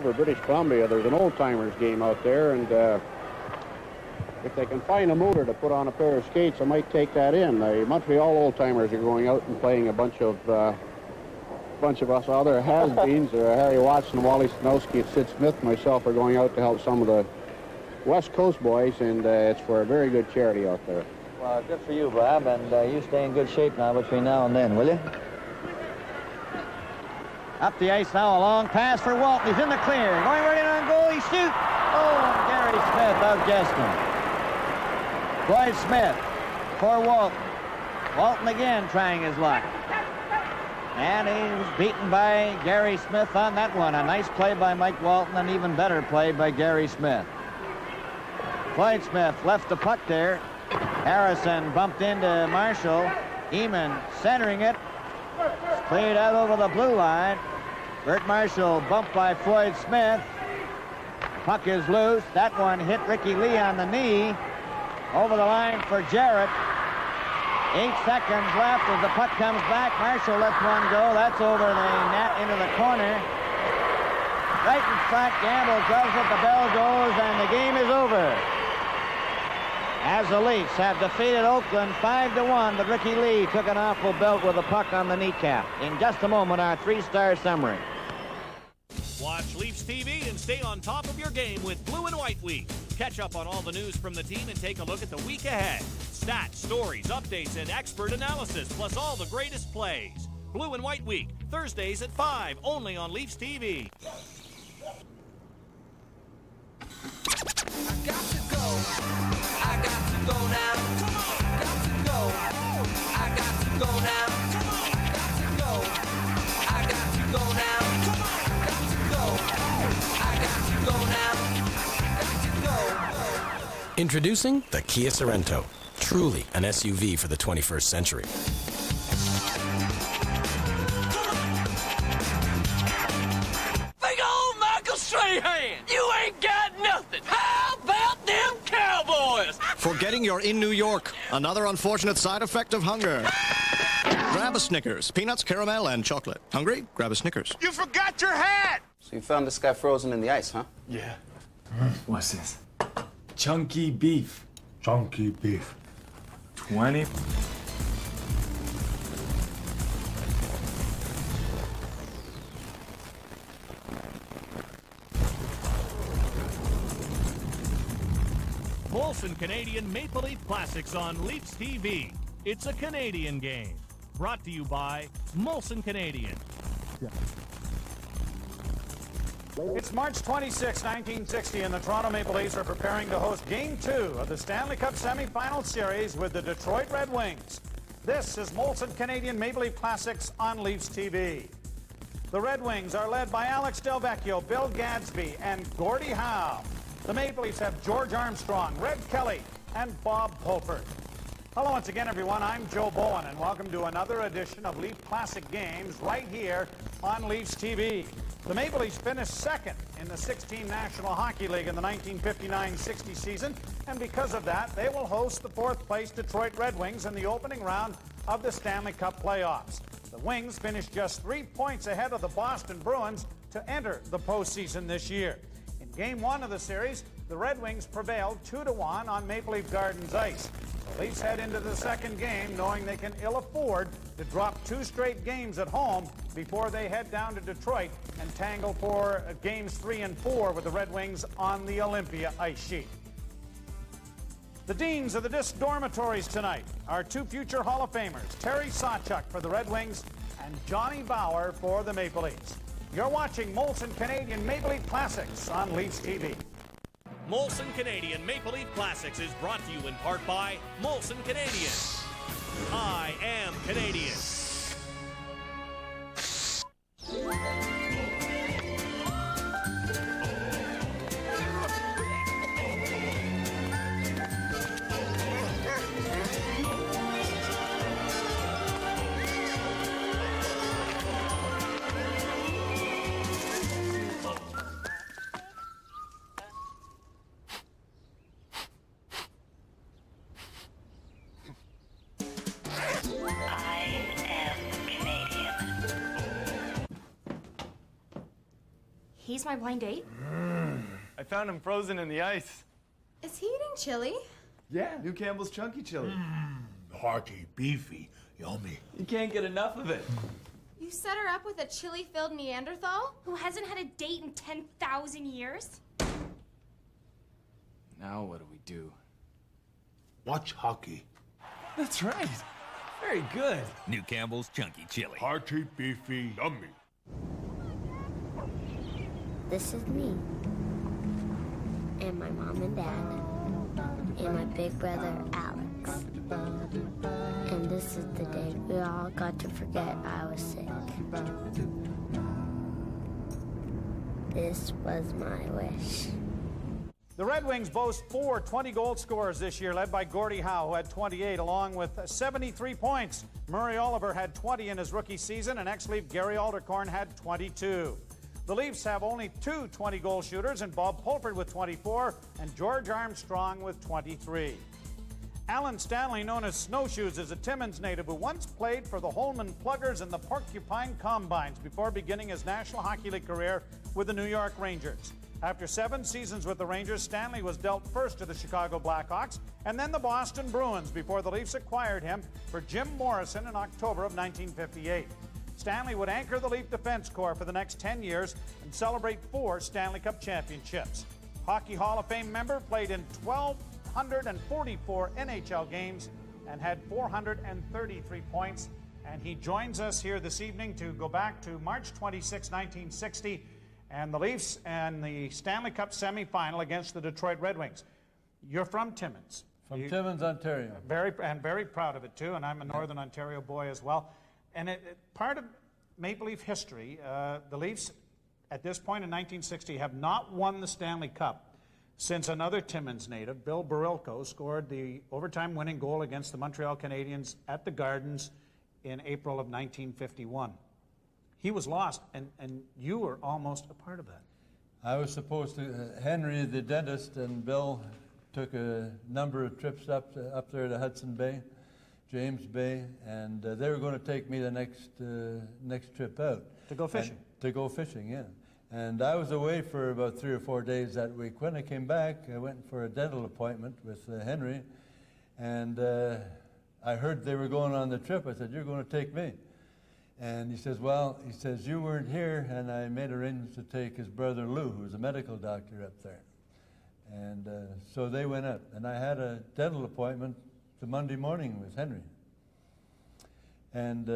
British Columbia, there's an old-timers game out there, and if they can find a motor to put on a pair of skates, I might take that in. The Montreal old-timers are going out and playing a bunch of us other has-beens. Harry Watson, Wally Stanowski, and Sid Smith, myself, are going out to help some of the West Coast boys, and it's for a very good charity out there. Well, good for you, Bob, and you stay in good shape now between now and then, will you? Up the ice now, a long pass for Walton. He's in the clear. Going right in on goal, he shoots. Oh, and Gary Smith outguessed him. Floyd Smith for Walton. Walton again trying his luck. And he was beaten by Gary Smith on that one. A nice play by Mike Walton, and even better play by Gary Smith. Floyd Smith left the puck there. Harrison bumped into Marshall. Eamon centering it. Cleared out over the blue line. Bert Marshall bumped by Floyd Smith. Puck is loose. That one hit Ricky Lee on the knee. Over the line for Jarrett. 8 seconds left as the puck comes back. Marshall lets one go. That's over the net into the corner. Right in front. Gamble does it. The bell goes and the game is over. As the Leafs have defeated Oakland 5-1, but Ricky Lee took an awful belt with a puck on the kneecap. In just a moment, our 3-star summary. Watch Leafs TV and stay on top of your game with Blue and White Week. Catch up on all the news from the team and take a look at the week ahead. Stats, stories, updates, and expert analysis, plus all the greatest plays. Blue and White Week, Thursdays at 5, only on Leafs TV. I got to go. I got to go now. Come on. Got to go. I got to go now. Come on. Got to go. I got to go now. Come on. Got to go. I got to go now. Got to go. Introducing the Kia Sorento. Truly an SUV for the 21st century. Big old Michael Strahan, you ain't got nothing. How about them Cowboys? Forgetting you're in New York. Another unfortunate side effect of hunger. Grab a Snickers. Peanuts, caramel, and chocolate. Hungry? Grab a Snickers. You forgot your hat. So you found this guy frozen in the ice, huh? Yeah. What's this? Chunky beef. Chunky beef. 20. Molson Canadian Maple Leaf Classics on Leafs TV. It's a Canadian game. Brought to you by Molson Canadian. It's March 26, 1960, and the Toronto Maple Leafs are preparing to host Game 2 of the Stanley Cup semifinal series with the Detroit Red Wings. This is Molson Canadian Maple Leaf Classics on Leafs TV. The Red Wings are led by Alex Delvecchio, Bill Gadsby, and Gordie Howe. The Maple Leafs have George Armstrong, Red Kelly, and Bob Pulford. Hello once again, everyone. I'm Joe Bowen, and welcome to another edition of Leaf Classic Games right here on Leafs TV. The Maple Leafs finished second in the 16 National Hockey League in the 1959-60 season, and because of that, they will host the fourth-place Detroit Red Wings in the opening round of the Stanley Cup playoffs. The Wings finished just 3 points ahead of the Boston Bruins to enter the postseason this year. In Game 1 of the series, the Red Wings prevailed 2-1 on Maple Leaf Gardens ice. The Leafs head into the second game knowing they can ill afford to drop 2 straight games at home before they head down to Detroit and tangle for Games 3 and 4 with the Red Wings on the Olympia ice sheet. The deans of the disc dormitories tonight are 2 future Hall of Famers, Terry Sawchuk for the Red Wings and Johnny Bauer for the Maple Leafs. You're watching Molson Canadian Maple Leaf Classics on Leafs TV. Molson Canadian Maple Leaf Classics is brought to you in part by Molson Canadian. I am Canadian. I am this my blind date? I found him frozen in the ice. Is he eating chili? Yeah, New Campbell's Chunky Chili. Hearty, beefy, yummy. You can't get enough of it. You set her up with a chili-filled Neanderthal who hasn't had a date in 10,000 years? Now what do we do? Watch hockey. That's right. Very good. New Campbell's Chunky Chili. Hearty, beefy, yummy. This is me. And my mom and dad. And my big brother, Alex. And this is the day we all got to forget I was sick. This was my wish. The Red Wings boast 4 20-goal scorers this year, led by Gordie Howe, who had 28, along with 73 points. Murray Oliver had 20 in his rookie season, and ex-Leaf Gary Aldercorn had 22. The Leafs have only 2 20-goal shooters, and Bob Pulford with 24, and George Armstrong with 23. Allan Stanley, known as Snowshoes, is a Timmins native who once played for the Holman Pluggers and the Porcupine Combines before beginning his National Hockey League career with the New York Rangers. After 7 seasons with the Rangers, Stanley was dealt first to the Chicago Blackhawks and then the Boston Bruins before the Leafs acquired him for Jim Morrison in October of 1958. Stanley would anchor the Leaf defense corps for the next 10 years and celebrate 4 Stanley Cup championships. Hockey Hall of Fame member, played in 1,244 NHL games and had 433 points. And he joins us here this evening to go back to March 26, 1960, and the Leafs and the Stanley Cup semifinal against the Detroit Red Wings. You're from Timmins. From Timmins, Ontario. Very proud of it, too, and I'm a Northern Ontario boy as well. And part of Maple Leaf history, the Leafs, at this point in 1960, have not won the Stanley Cup since another Timmins native, Bill Barilko, scored the overtime winning goal against the Montreal Canadiens at the Gardens in April of 1951. He was lost, and you were almost a part of that. I was supposed to, Henry, the dentist, and Bill took a number of trips up there to Hudson Bay, James Bay, and they were going to take me the next trip out. To go fishing? To go fishing, yeah. And I was away for about 3 or 4 days that week. When I came back, I went for a dental appointment with Henry, and I heard they were going on the trip. I said, "You're going to take me?" And he says, "Well," he says, "you weren't here," and I made arrangements to take his brother Lou, who's a medical doctor up there. And so they went up, and I had a dental appointment the Monday morning with Henry. And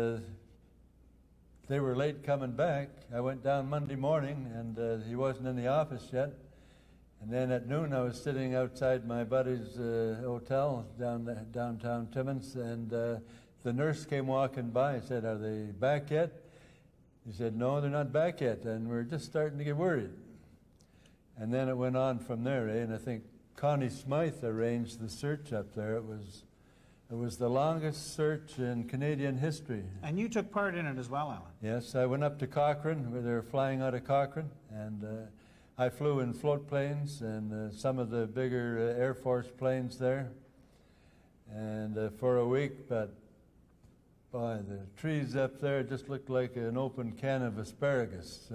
they were late coming back. I went down Monday morning, and he wasn't in the office yet. And then at noon, I was sitting outside my buddy's hotel downtown Timmins, and the nurse came walking by and said, "Are they back yet?" He said, "No, they're not back yet," and we're just starting to get worried. And then it went on from there, and I think Connie Smythe arranged the search up there. It was the longest search in Canadian history. And you took part in it as well, Allan. Yes, I went up to Cochrane, where they were flying out of Cochrane, and I flew in float planes and some of the bigger Air Force planes there. And for a week, but boy, the trees up there just looked like an open can of asparagus.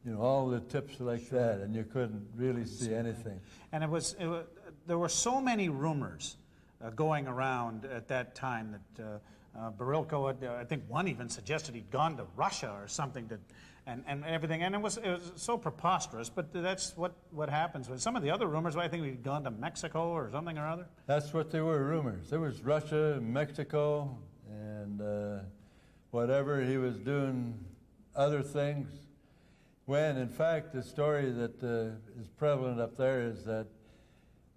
You know, all the tips like that, and you couldn't really see anything. And there were so many rumors going around at that time that Barilko, I think one even suggested he'd gone to Russia or something, and everything. And it was so preposterous, but that's what happens. With some of the other rumors, I think he'd gone to Mexico or something or other. That's what they were, rumors. There was Russia, Mexico, and whatever. He was doing other things. When, in fact, the story that is prevalent up there is that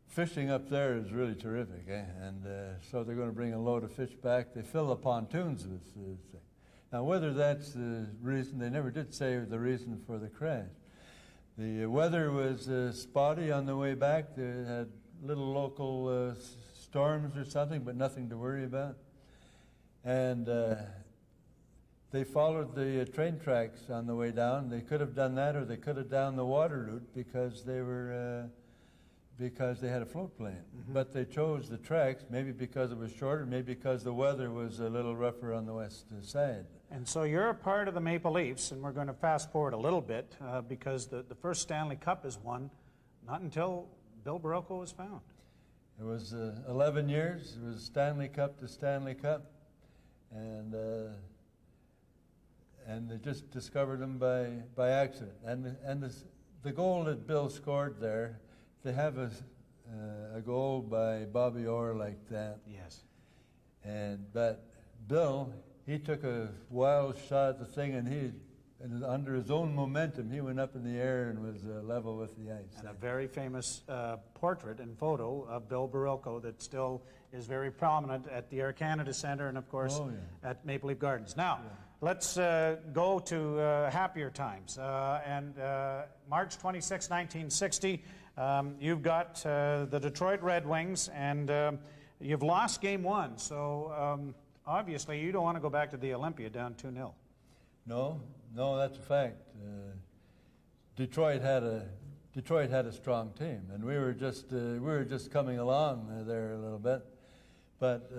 fishing up there is really terrific, and so they're going to bring a load of fish back. They fill the pontoons with thing. Now, whether that's the reason, they never did say the reason for the crash. The weather was spotty on the way back. They had little local storms or something, but nothing to worry about. And they followed the train tracks on the way down. They could have done that, or they could have done the water route because they were because they had a float plane. Mm-hmm. But they chose the tracks, maybe because it was shorter, maybe because the weather was a little rougher on the west side. And so you're a part of the Maple Leafs, and we're going to fast forward a little bit because the first Stanley Cup is won not until Bill Barocco was found. It was 11 years. It was Stanley Cup to Stanley Cup, and they just discovered him by accident. And the goal that Bill scored there, to have a goal by Bobby Orr like that. Yes. But Bill, he took a wild shot at the thing, and under his own momentum, he went up in the air and was level with the ice. And a very famous portrait and photo of Bill Barocco that still is very prominent at the Air Canada Centre and, of course, at Maple Leaf Gardens. Now, let's go to happier times. March 26, 1960, you've got the Detroit Red Wings, and you've lost Game 1. So, obviously, you don't want to go back to the Olympia down 2-0. No, that's a fact. Detroit had a strong team, and we were just coming along there a little bit. But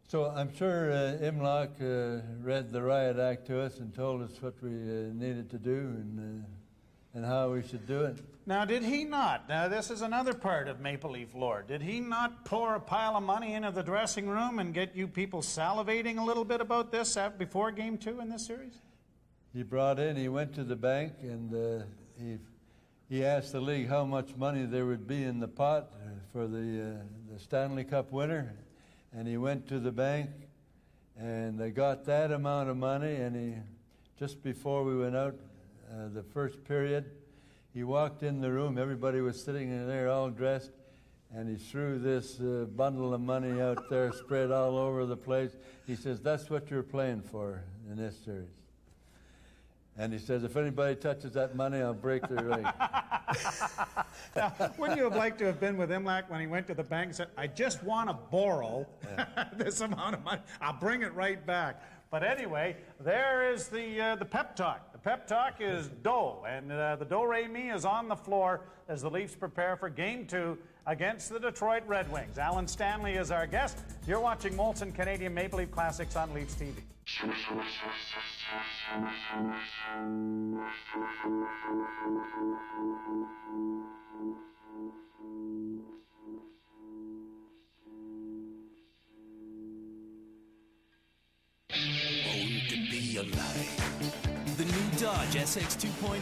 so I'm sure Imlach read the riot act to us and told us what we needed to do and how we should do it. Now, did he not? Now, this is another part of Maple Leaf lore. Did he not pour a pile of money into the dressing room and get you people salivating a little bit about this before Game 2 in this series? He went to the bank, and he asked the league how much money there would be in the pot for the Stanley Cup winner, and he went to the bank, and they got that amount of money, and just before we went out the first period, he walked in the room, everybody was sitting in there all dressed, and he threw this bundle of money out there, spread all over the place. He says, "That's what you're playing for in this series." And he says, "If anybody touches that money, I'll break their leg." Now, wouldn't you have liked to have been with Imlach when he went to the bank and said, "I just want to borrow this amount of money. I'll bring it right back." But anyway, there is the pep talk. The pep talk is dough, and the do-re-mi is on the floor as the Leafs prepare for Game 2 against the Detroit Red Wings. Allan Stanley is our guest. You're watching Molson Canadian Maple Leaf Classics on Leafs TV. To be alive. The new Dodge SX 2.0.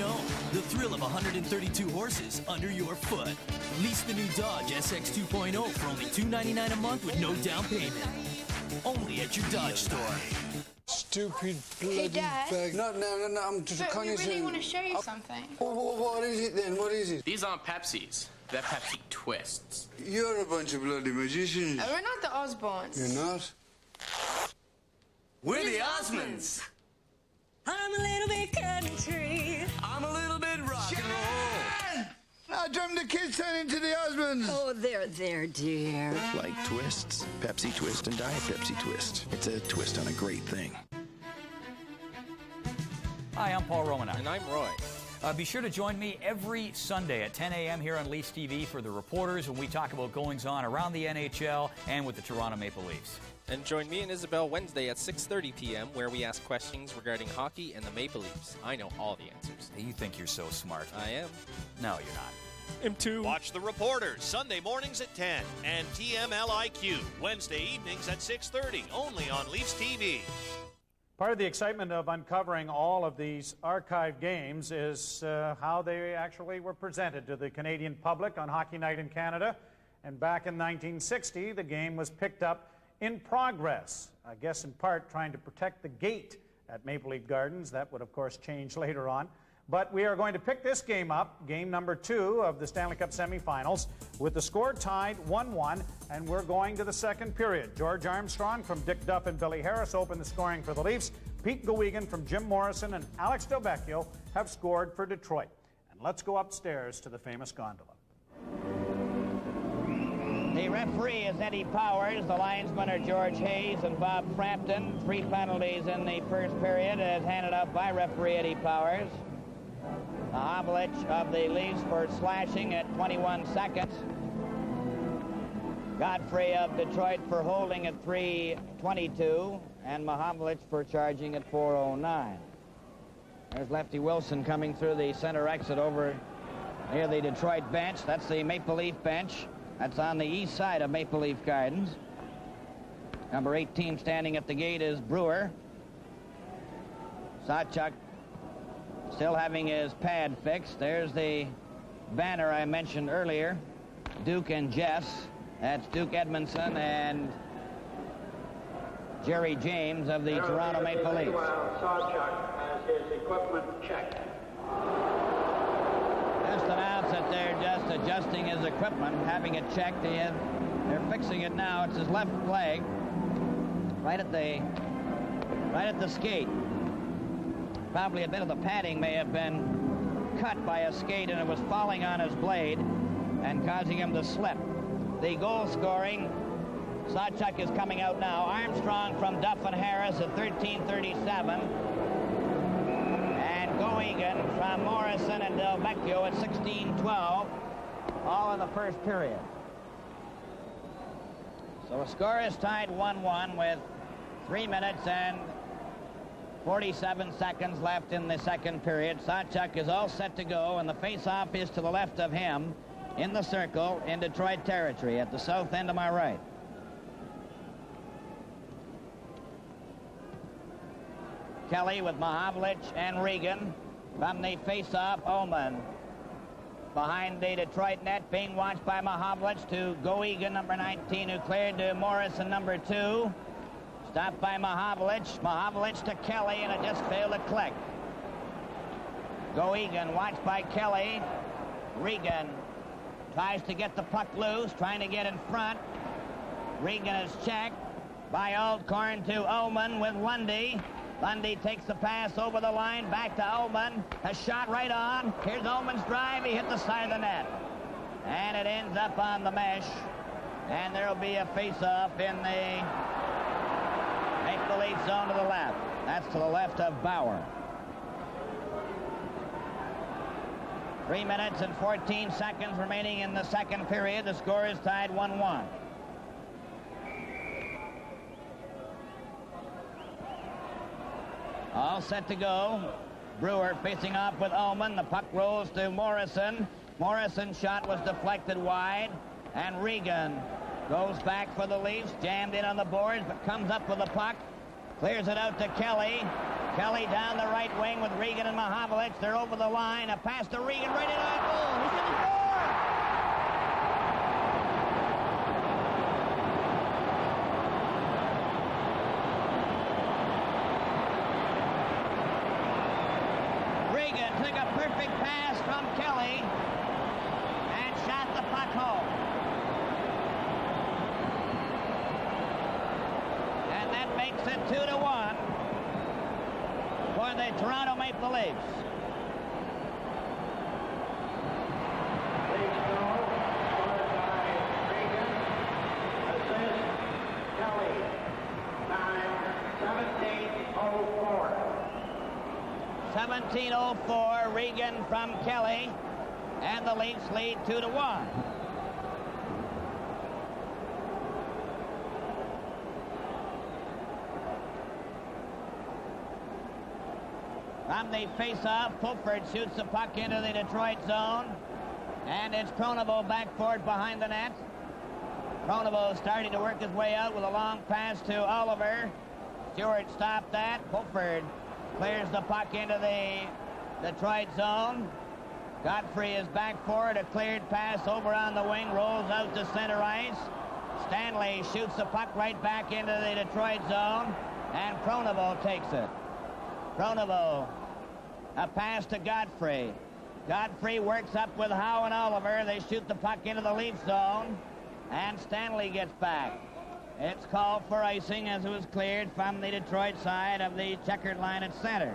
The thrill of 132 horses under your foot. Lease the new Dodge SX 2.0 for only $299 a month with no down payment. Only at your Dodge store. Stupid bloody Dad. bag. No, I'm just But we really want to show you something. What is it then? What is it? These aren't Pepsis. They're Pepsi Twists. You're a bunch of bloody magicians. We're not the Osbournes. You're not? We're the Osmonds. I'm a little bit country. I'm a little bit rock and roll. I dreamt the kids turned into the Osmonds. Oh, there, dear. Like twists, Pepsi Twist and Diet Pepsi Twist. It's a twist on a great thing. Hi, I'm Paul Romanow. And I'm Roy. Be sure to join me every Sunday at 10 a.m. here on Leafs TV for the reporters when we talk about goings-on around the NHL and with the Toronto Maple Leafs. And join me and Isabel Wednesday at 6:30 p.m. where we ask questions regarding hockey and the Maple Leafs. I know all the answers. You think you're so smart. I am. No, you're not. I'm too. Watch The Reporters Sunday mornings at 10 and TMLIQ Wednesday evenings at 6:30 only on Leafs TV. Part of the excitement of uncovering all of these archive games is how they actually were presented to the Canadian public on Hockey Night in Canada. And back in 1960, the game was picked up in progress, I guess in part trying to protect the gate at Maple Leaf Gardens. That would, of course, change later on. But we are going to pick this game up, game number 2 of the Stanley Cup semifinals, with the score tied 1-1, and we're going to the second period. George Armstrong from Dick Duff and Billy Harris opened the scoring for the Leafs. Pete Gawigan from Jim Morrison and Alex Delvecchio have scored for Detroit. And let's go upstairs to the famous gondola. The referee is Eddie Powers. The linesmen are George Hayes and Bob Frampton. 3 penalties in the first period as handed up by referee Eddie Powers. Havlich of the Leafs for slashing at 21 seconds. Godfrey of Detroit for holding at 3:22. and Mahovlich for charging at 4:09. There's Lefty Wilson coming through the center exit over near the Detroit bench. That's the Maple Leaf bench. That's on the east side of Maple Leaf Gardens. Number 18 standing at the gate is Brewer. Sawchuk still having his pad fixed. There's the banner I mentioned earlier. Duke and Jess. That's Duke Edmondson and Jerry James of the Toronto Maple Leafs. Sawchuk has his equipment checked. Just announced that they're just adjusting his equipment, having it checked. They're fixing it now. It's his left leg, right at the skate. Probably a bit of the padding may have been cut by a skate, and it was falling on his blade and causing him to slip. The goal scoring, Sawchuk is coming out now. Armstrong from Duff and Harris at 13:37. And Goegan from Morrison and Del Vecchio at 16:12. All in the first period. So the score is tied 1-1 with 3 minutes and 47 seconds left in the second period. Sawchuk is all set to go, and the face-off is to the left of him in the circle in Detroit territory at the south end of my right. Kelly with Mahovlich and Regan. From the face-off, Oman behind the Detroit net, being watched by Mahovlich to Goegan, number 19, who cleared to Morrison, number 2. Stopped by Mahovlich. Mahovlich to Kelly, and it just failed to click. Goegan watched by Kelly. Regan tries to get the puck loose, trying to get in front. Regan is checked by Aldcorn to Ullman with Lundy. Lundy takes the pass over the line, back to Ullman. A shot right on. Here's Ullman's drive. He hit the side of the net. And it ends up on the mesh. And there will be a face-off in the Maple Leaf zone to the left. That's to the left of Bauer. 3 minutes and 14 seconds remaining in the second period. The score is tied 1-1. All set to go. Brewer facing off with Ullman. The puck rolls to Morrison. Morrison's shot was deflected wide. And Regan goes back for the Leafs. Jammed in on the boards, but comes up with the puck. Clears it out to Kelly. Kelly down the right wing with Regan and Mahovlich. They're over the line. A pass to Regan right in on goal. He's going to score! Regan took a perfect pass from Kelly and shot the puck home. And that makes it 2-1 for the Toronto Maple Leafs. Assist, Kelly. Time, 17:04. 17:04, Regan from Kelly, and the Leafs lead 2-1. From the face-off, Pulford shoots the puck into the Detroit zone, and it's Pronovo back for it behind the net. Pronovo starting to work his way out with a long pass to Oliver. Stewart stopped that. Pulford clears the puck into the Detroit zone. Godfrey is back for it. A cleared pass over on the wing, rolls out to center ice. Stanley shoots the puck right back into the Detroit zone, and Pronovo takes it. Pronovo, a pass to Godfrey. Godfrey works up with Howe and Oliver. They shoot the puck into the Leaf zone, and Stanley gets back. It's called for icing as it was cleared from the Detroit side of the checkered line at center.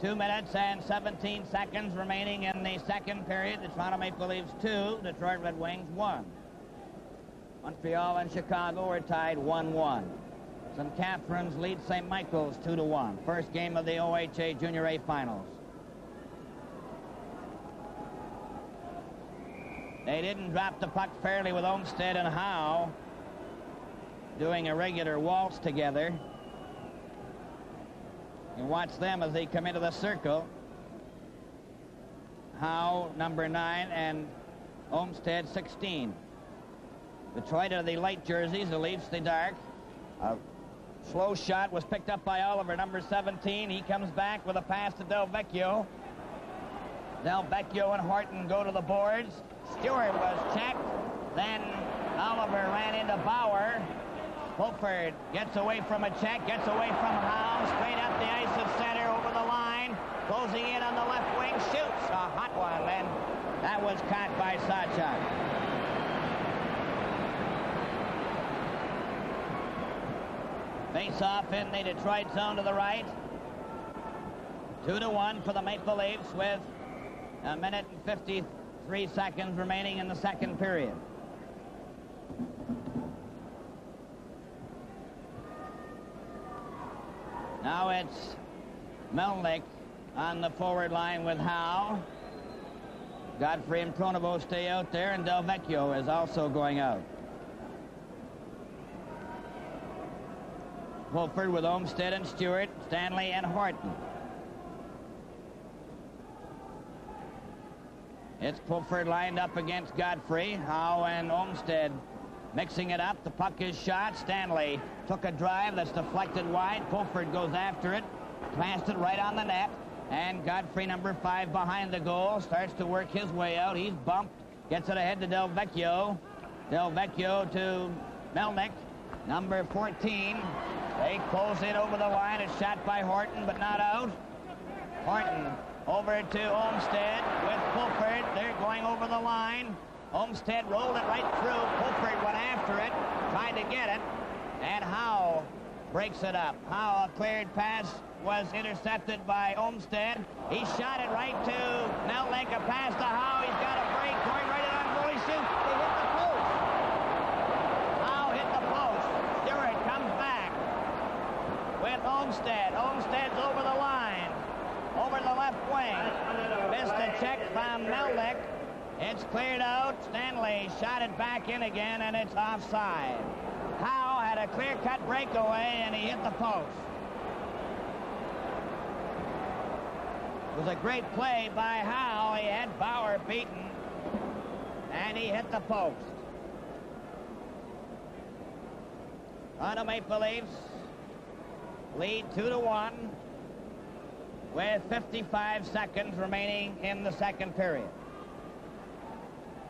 2 minutes and 17 seconds remaining in the second period. The Toronto Maple Leafs 2, Detroit Red Wings 1. Montreal and Chicago are tied 1-1. St. Catharines leads St. Michael's 2-1. First game of the OHA Junior A Finals. They didn't drop the puck fairly with Olmsted and Howe. doing a regular waltz together. And watch them as they come into the circle. Howe, number 9, and Olmsted, 16. Detroit are the light jerseys, the Leafs the dark. A slow shot was picked up by Oliver, number 17. He comes back with a pass to Del Vecchio. Del Vecchio and Horton go to the boards. Stewart was checked. Then Oliver ran into Bauer. Fulford gets away from a check, gets away from Howe, straight up the ice of center, over the line, closing in on the left wing, shoots a hot one, and that was caught by Sawchuk. Face off in the Detroit zone to the right. 2-1 for the Maple Leafs with a minute and 53 seconds remaining in the second period. Now it's Melnick on the forward line with Howe. Godfrey and Pronovo stay out there, and Del Vecchio is also going out. Fulford with Olmsted and Stewart, Stanley and Horton. It's Fulford lined up against Godfrey. Howe and Olmsted mixing it up. The puck is shot. Stanley took a drive that's deflected wide. Fulford goes after it. Passed it right on the net. And Godfrey, number 5, behind the goal, starts to work his way out. He's bumped. Gets it ahead to Del Vecchio. Del Vecchio to Melnick, number 14. They close in over the line. It's shot by Horton, but not out. Horton over to Olmsted with Fulford. They're going over the line. Olmsted rolled it right through. Fulford went after it, tried to get it, and Howe breaks it up. Howe, a cleared pass, was intercepted by Olmsted. He shot it right to Melnick, a pass to Howe. He's got a break, going right in on goal. He shoots. They hit the post. Howe hit the post. Stewart comes back with Olmsted. Olmsted's over the line, over the left wing. Missed a check from Melnick. It's cleared out. Stanley shot it back in again, and it's offside. Howe had a clear-cut breakaway, and he hit the post. It was a great play by Howe. He had Bauer beaten, and he hit the post. Toronto Maple Leafs lead 2-1 with 55 seconds remaining in the second period.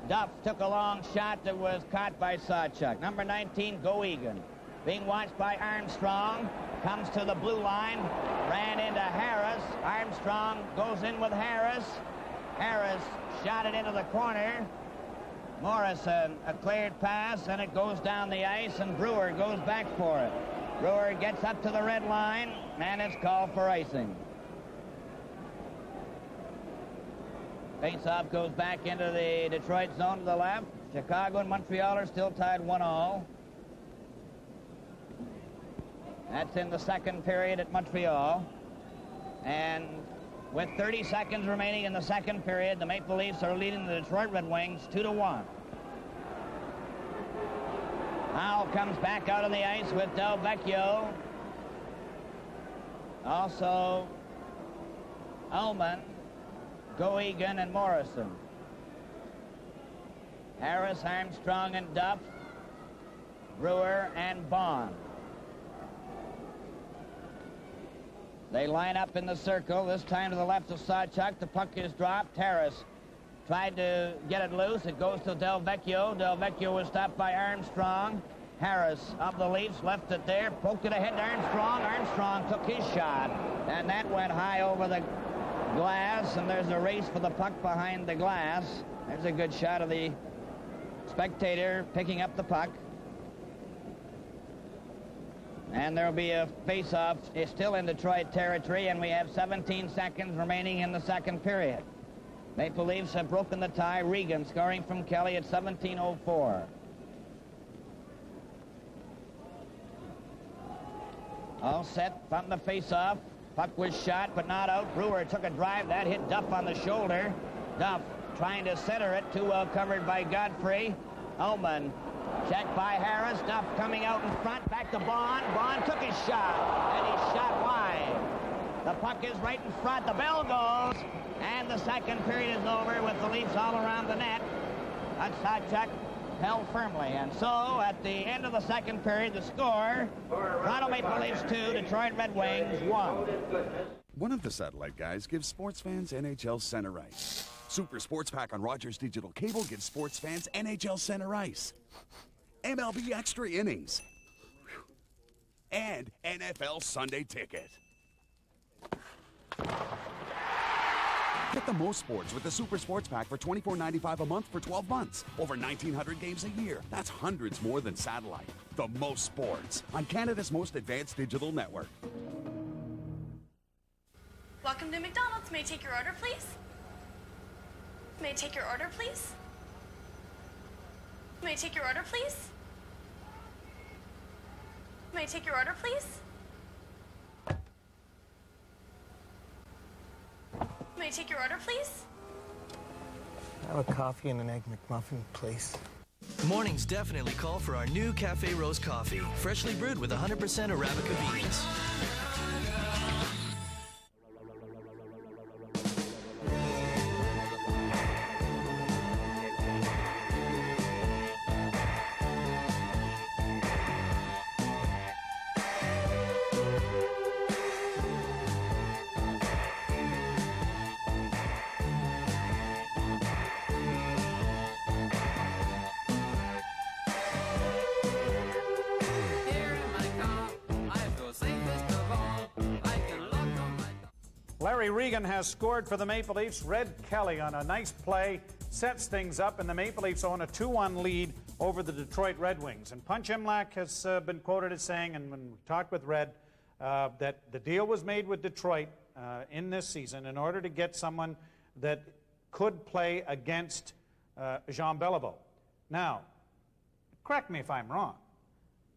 Duff took a long shot that was caught by Sawchuk. Number 19, Go Egan, being watched by Armstrong, comes to the blue line, ran into Harris. Armstrong goes in with Harris. Harris shot it into the corner. Morrison, a cleared pass, and it goes down the ice, and Brewer goes back for it. Brewer gets up to the red line, and it's called for icing. Faceoff goes back into the Detroit zone to the left. Chicago and Montreal are still tied 1-1. That's in the second period at Montreal. And with 30 seconds remaining in the second period, the Maple Leafs are leading the Detroit Red Wings 2-1. Howe comes back out on the ice with Del Vecchio. Also, Allan, Go Egan, and Morrison. Harris, Armstrong, and Duff. Brewer and Bond. They line up in the circle, this time to the left of Sawchuk. The puck is dropped. Harris tried to get it loose. It goes to Del Vecchio. Del Vecchio was stopped by Armstrong. Harris of the Leafs left it there, poked it ahead to Armstrong. Armstrong took his shot, and that went high over the glass, and there's a race for the puck behind the glass. There's a good shot of the spectator picking up the puck. And there'll be a face-off. It's still in Detroit territory, and we have 17 seconds remaining in the second period. Maple Leafs have broken the tie. Regan scoring from Kelly at 17:04. All set from the face-off. Puck was shot, but not out. Brewer took a drive. That hit Duff on the shoulder. Duff trying to center it. Too well covered by Godfrey. Ullman Checked by Harris. Duff coming out in front. Back to Bond. Bond took his shot, and he shot wide. The puck is right in front. The bell goes, and the second period is over with the Leafs all around the net. Hutchuk held firmly, and so at the end of the second period, the score: Toronto Maple Leafs 2, Detroit Red Wings 1. One of the satellite guys gives sports fans NHL Center Ice. Super Sports Pack on Rogers Digital Cable gives sports fans NHL Center Ice. MLB Extra Innings. And NFL Sunday Ticket. Get the most sports with the Super Sports Pack for $24.95 a month for 12 months. Over 1,900 games a year. That's hundreds more than satellite. The most sports on Canada's most advanced digital network. Welcome to McDonald's. May I take your order, please? May I take your order, please? May I take your order, please? May I take your order, please? May I take your order, please? I have a coffee and an egg McMuffin, please. Mornings definitely call for our new Cafe Rose coffee, freshly brewed with 100% Arabica beans. Larry Regan has scored for the Maple Leafs. Red Kelly on a nice play sets things up, and the Maple Leafs own a 2-1 lead over the Detroit Red Wings. And Punch Imlach has been quoted as saying, and when we talked with Red, that the deal was made with Detroit in this season in order to get someone that could play against Jean Beliveau. Now, correct me if I'm wrong,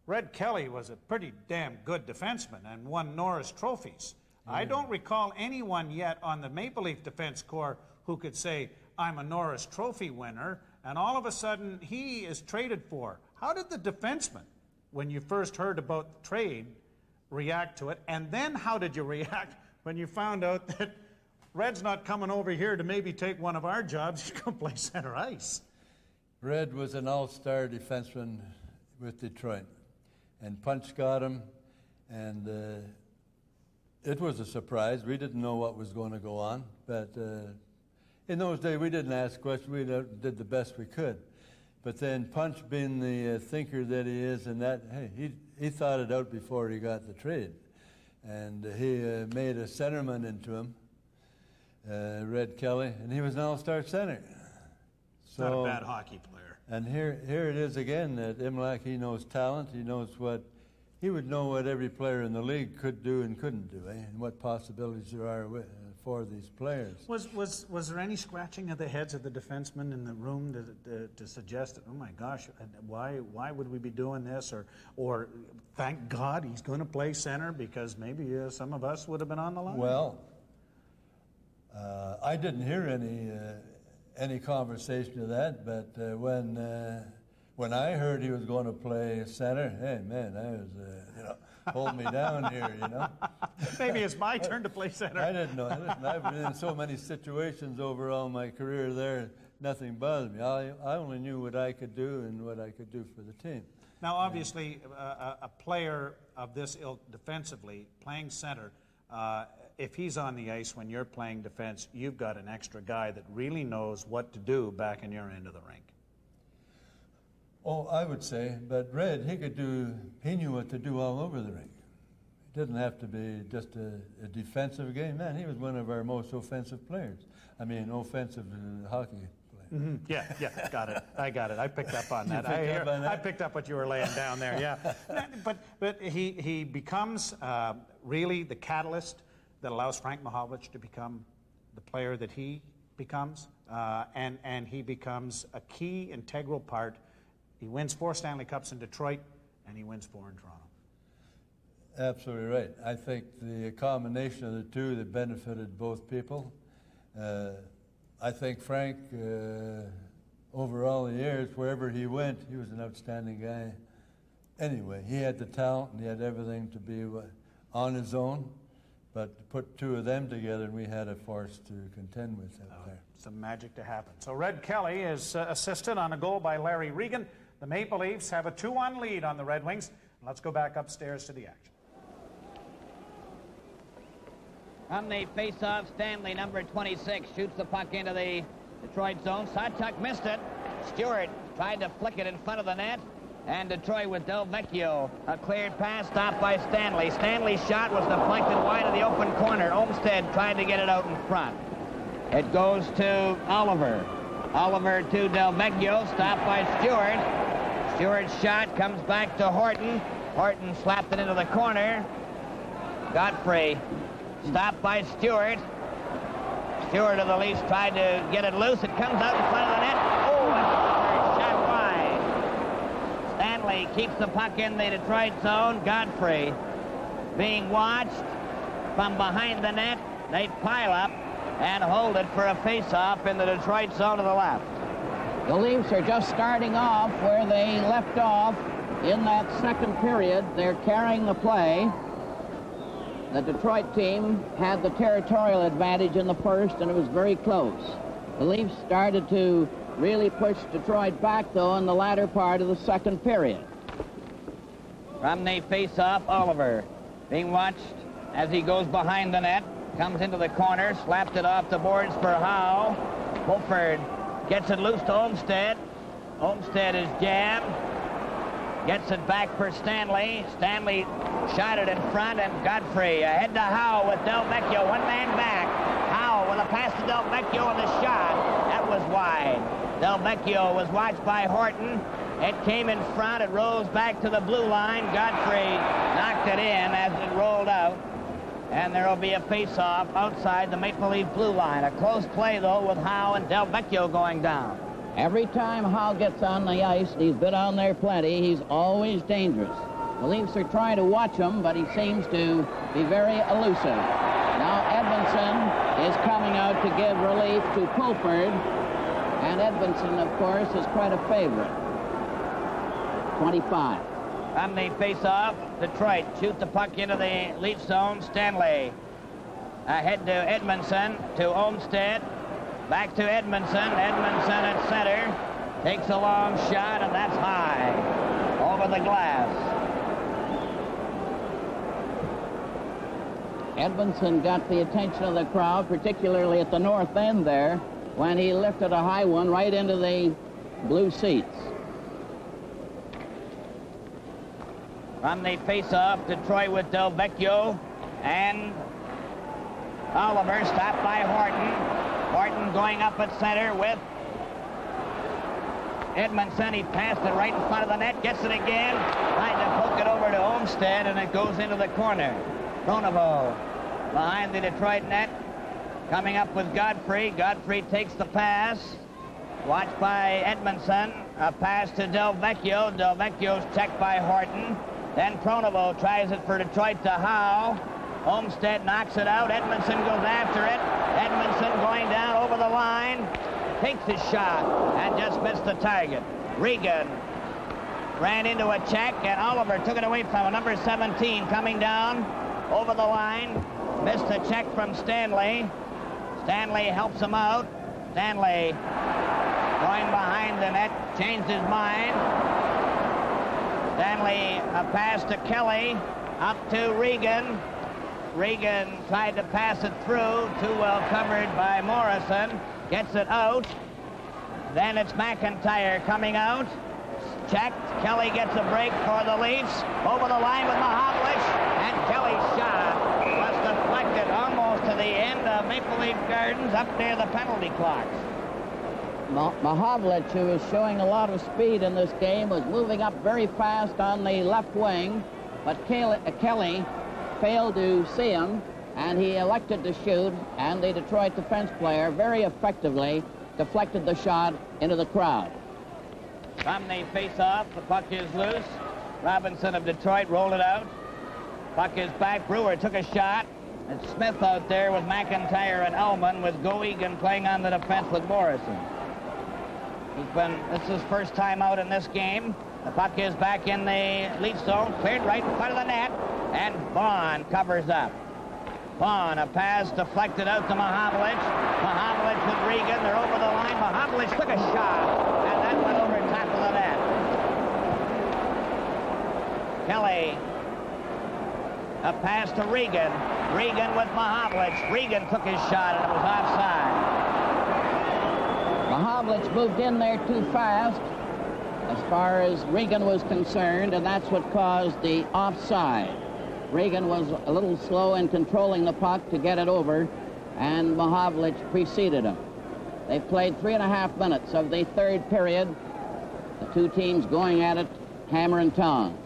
Red Kelly was a pretty damn good defenseman and won Norris trophies. I don't recall anyone yet on the Maple Leaf defense corps who could say, I'm a Norris Trophy winner, and all of a sudden he is traded for. How did the defenseman, when you first heard about the trade, react to it? And then how did you react when you found out that Red's not coming over here to maybe take one of our jobs, he's going to play center ice? Red was an all-star defenseman with Detroit, and Punch got him, and it was a surprise. We didn't know what was going to go on, but in those days we didn't ask questions. We did the best we could. But then Punch, being the thinker that he is, and that, hey, he thought it out before he got the trade, and he made a centerman into him, Red Kelly, and he was an all-star center. So, not a bad hockey player. And here it is again that Imlach, he knows talent. He knows what. He would know what every player in the league could do and couldn't do, and what possibilities there are for these players. Was there any scratching of the heads of the defensemen in the room to suggest that, oh my gosh, why would we be doing this? Or thank God he's going to play center because maybe some of us would have been on the line? Well, I didn't hear any conversation of that, but when I heard he was going to play center, hey, man, I was, hold me down here, Maybe it's my turn to play center. I didn't know. Listen, I've been in so many situations over all my career there, nothing bothered me. I only knew what I could do and what I could do for the team. Now, obviously, a player of this ilk defensively, playing center, if he's on the ice when you're playing defense, you've got an extra guy that really knows what to do back in your end of the rink. Oh, I would say, but Red, he knew what to do all over the rink. It didn't have to be just a defensive game. Man, he was one of our most offensive players. I mean, offensive hockey player. Mm-hmm. Yeah, got it. I got it. I picked up on that. I picked up what you were laying down there, yeah. But he becomes really the catalyst that allows Frank Mahovlich to become the player that he becomes, and he becomes a key, integral part. He wins 4 Stanley Cups in Detroit, and he wins 4 in Toronto. Absolutely right. I think the combination of the two that benefited both people. I think Frank over all the years, wherever he went, he was an outstanding guy. Anyway, he had the talent and he had everything to be on his own, but to put two of them together, and we had a force to contend with out there. Some magic to happen. So Red Kelly is assisted on a goal by Larry Regan. The Maple Leafs have a 2-1 lead on the Red Wings. Let's go back upstairs to the action. On the face-off, Stanley, number 26, shoots the puck into the Detroit zone. Sawchuk missed it. Stewart tried to flick it in front of the net. And Detroit with Del Vecchio. A cleared pass stopped by Stanley. Stanley's shot was deflected wide of the open corner. Olmsted tried to get it out in front. It goes to Oliver. Oliver to Del Vecchio, stopped by Stewart. Stewart's shot comes back to Horton. Horton slapped it into the corner. Godfrey stopped by Stewart. Stewart of the Leafs tried to get it loose. It comes out in front of the net. Oh, and shot wide. Stanley keeps the puck in the Detroit zone. Godfrey being watched from behind the net. They pile up and hold it for a face-off in the Detroit zone to the left. The Leafs are just starting off where they left off in that second period. They're carrying the play. The Detroit team had the territorial advantage in the first, and it was very close. The Leafs started to really push Detroit back, though, in the latter part of the second period. From the face-off, Oliver being watched as he goes behind the net, comes into the corner, slapped it off the boards for Howe. Fulford gets it loose to Olmsted. Olmsted is jabbed. Gets it back for Stanley. Stanley shot it in front, and Godfrey ahead to Howe with Del Vecchio. One man back. Howe with a pass to Del Vecchio and the shot. That was wide. Del Vecchio was watched by Horton. It came in front. It rolls back to the blue line. Godfrey knocked it in as it rolled out. And there will be a face-off outside the Maple Leaf blue line. A close play, though, with Howe and Del Vecchio going down. Every time Howe gets on the ice, and he's been on there plenty, he's always dangerous. The Leafs are trying to watch him, but he seems to be very elusive. Now Edmondson is coming out to give relief to Pulford, and Edmondson, of course, is quite a favorite. 25. On the face-off, Detroit shoot the puck into the Leaf zone. Stanley ahead to Edmondson, to Olmsted. Back to Edmondson. Edmondson at center. Takes a long shot, and that's high. Over the glass. Edmondson got the attention of the crowd, particularly at the north end there, when he lifted a high one right into the blue seats. From the face-off, Detroit with Del Vecchio, and Oliver stopped by Horton. Horton going up at center with Edmondson. He passed it right in front of the net, gets it again, trying to poke it over to Olmsted, and it goes into the corner. Pronovo behind the Detroit net, coming up with Godfrey. Godfrey takes the pass, watched by Edmondson. A pass to Del Vecchio. Del Vecchio's checked by Horton. Then Pronovo tries it for Detroit to Howe. Olmsted knocks it out. Edmondson goes after it. Edmondson going down over the line. Takes his shot and just missed the target. Regan ran into a check, and Oliver took it away from him. Number 17 coming down over the line. Missed a check from Stanley. Stanley helps him out. Stanley going behind the net, changed his mind. Stanley, a pass to Kelly, up to Regan. Regan tried to pass it through, too well covered by Morrison. Gets it out. Then it's McIntyre coming out. Checked. Kelly gets a break for the Leafs. Over the line with Mahovlich, and Kelly's shot was deflected almost to the end of Maple Leaf Gardens, up near the penalty clocks. Mahovlich, who is showing a lot of speed in this game, was moving up very fast on the left wing, but Kelly failed to see him, and he elected to shoot, and the Detroit defense player very effectively deflected the shot into the crowd. From the face-off, the puck is loose. Robinson of Detroit rolled it out. Puck is back. Brewer took a shot. It's Smith out there with McIntyre and Ullman, with Goegan playing on the defense with Morrison. This is his first time out in this game. The puck is back in the lead zone, cleared right in front of the net, and Vaughn covers up. Vaughn, a pass deflected out to Mahavlich. Mahavlich with Regan, they're over the line. Mahavlich took a shot, and that went over top of the net. Kelly, a pass to Regan. Regan with Mahavlich. Regan took his shot, and it was offside. Mahavlich moved in there too fast as far as Regan was concerned, and that's what caused the offside. Regan was a little slow in controlling the puck to get it over, and Mahavlich preceded him. They played 3.5 minutes of the third period. The two teams going at it hammer and tongs.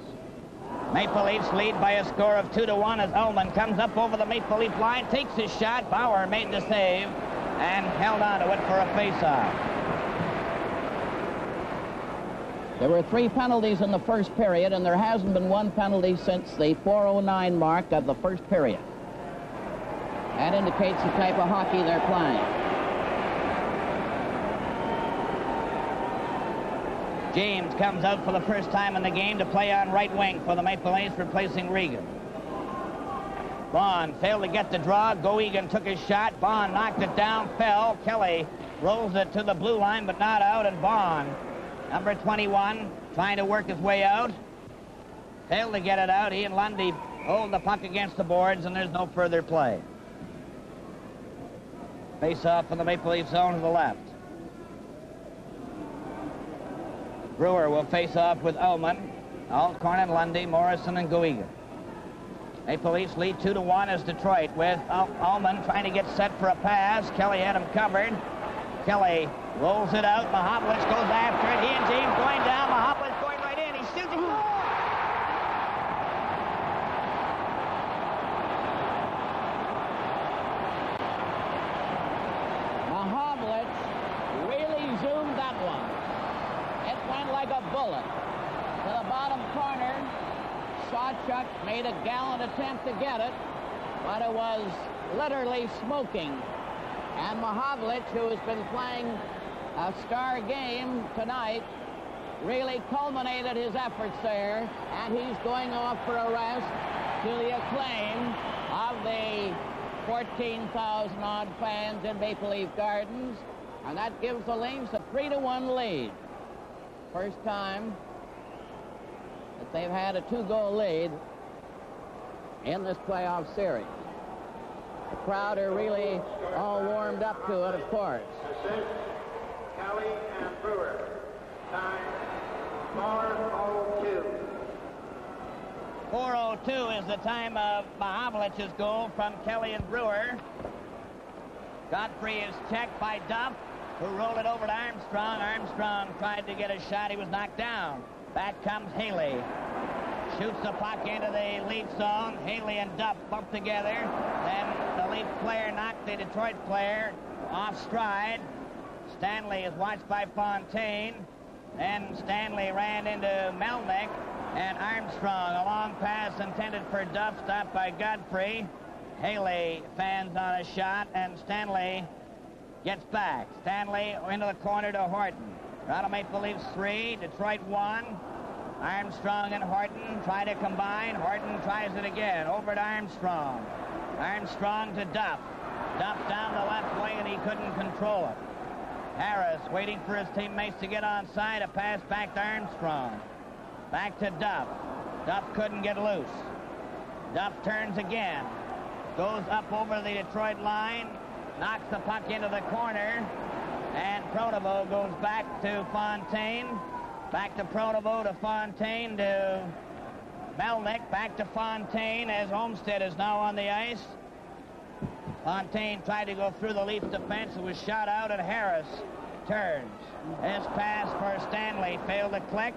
Maple Leafs lead by a score of 2-1 as Allan comes up over the Maple Leaf line, takes his shot. Bauer made the save and held on to it for a face-off. There were 3 penalties in the first period, and there hasn't been one penalty since the 4:09 mark of the first period. That indicates the type of hockey they're playing. James comes out for the first time in the game to play on right wing for the Maple Leafs, replacing Regan. Vaughn failed to get the draw. Goegan took his shot. Vaughn knocked it down, fell. Kelly rolls it to the blue line, but not out, and Vaughn, number 21, trying to work his way out. Failed to get it out. He and Lundy hold the puck against the boards, and there's no further play. Face-off in the Maple Leaf zone to the left. Brewer will face off with Ullman, Alcorn, Lundy, Morrison, and Goegan. Maple Leafs lead 2-1 as Detroit with Ullman trying to get set for a pass. Kelly had him covered. Kelly rolls it out. Mahavlich goes after it. He and James going down. Mahavlich going right in. He shoots it. Mahavlich really zoomed that one. It went like a bullet to the bottom corner. Sawchuk made a gallant attempt to get it, but it was literally smoking. And Mahavlich, who has been playing a star game tonight, really culminated his efforts there, and he's going off for a rest to the acclaim of the 14,000-odd fans in Maple Leaf Gardens, and that gives the Leafs a 3-1 lead. First time that they've had a 2-goal lead in this playoff series. The crowd are really all warmed up to it, of course. Kelly and Brewer. Time 4:02. 4:02 is the time of Mahavlich's goal from Kelly and Brewer. Godfrey is checked by Duff, who rolled it over to Armstrong. Armstrong tried to get a shot. He was knocked down. Back comes Haley. Shoots the puck into the lead zone. Haley and Duff bump together. Then the Leaf player knocked the Detroit player off stride. Stanley is watched by Fontaine. Then Stanley ran into Melnick. And Armstrong, a long pass intended for Duff, stopped by Godfrey. Haley fans on a shot, and Stanley gets back. Stanley into the corner to Horton. Toronto Maple Leafs 3, Detroit 1. Armstrong and Horton try to combine. Horton tries it again. Over to Armstrong. Armstrong to Duff. Duff down the left wing, and he couldn't control it. Harris waiting for his teammates to get onside. A pass back to Armstrong. Back to Duff. Duff couldn't get loose. Duff turns again. Goes up over the Detroit line. Knocks the puck into the corner. And Pronovo goes back to Fontaine. Back to Pronovo to Fontaine to Melnick. Back to Fontaine as Olmstead is now on the ice. Fontaine tried to go through the Leaf defense. It was shot out, and Harris turns. This pass for Stanley failed to click.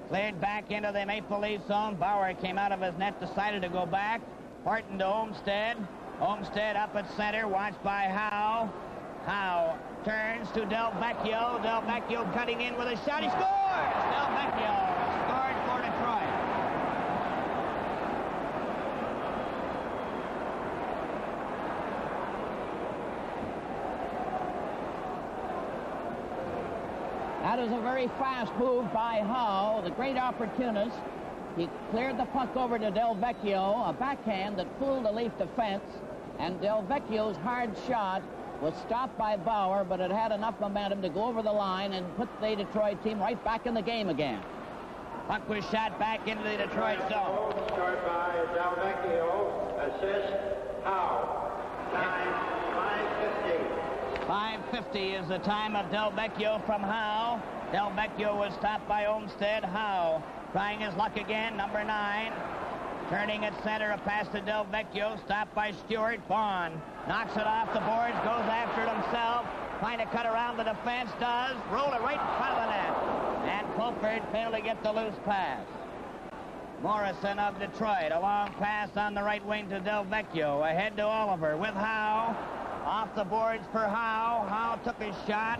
Cleared back into the Maple Leaf zone. Bauer came out of his net, decided to go back. Horton to Olmstead. Olmstead up at center, watched by Howe. Howe turns to Del Vecchio. Del Vecchio cutting in with a shot. He scores! Del Vecchio scored for Detroit. That is a very fast move by Howe, the great opportunist. He cleared the puck over to Del Vecchio, a backhand that fooled the Leaf defense, and Del Vecchio's hard shot was stopped by Bauer, but it had enough momentum to go over the line and put the Detroit team right back in the game again. Puck was shot back into the Detroit zone. Scored by Del Vecchio, assist Howe. Time 5:50. 5:50 is the time of Del Vecchio from Howe. Del Vecchio was stopped by Olmsted. Howe trying his luck again, number 9. Turning at center, a pass to Del Vecchio, stopped by Stewart. Vaughn knocks it off the boards, goes after it himself, trying to cut around the defense, does. Roll it right in front of the net. And Fulford failed to get the loose pass. Morrison of Detroit, a long pass on the right wing to Del Vecchio. Ahead to Oliver with Howe. Off the boards for Howe. Howe took his shot,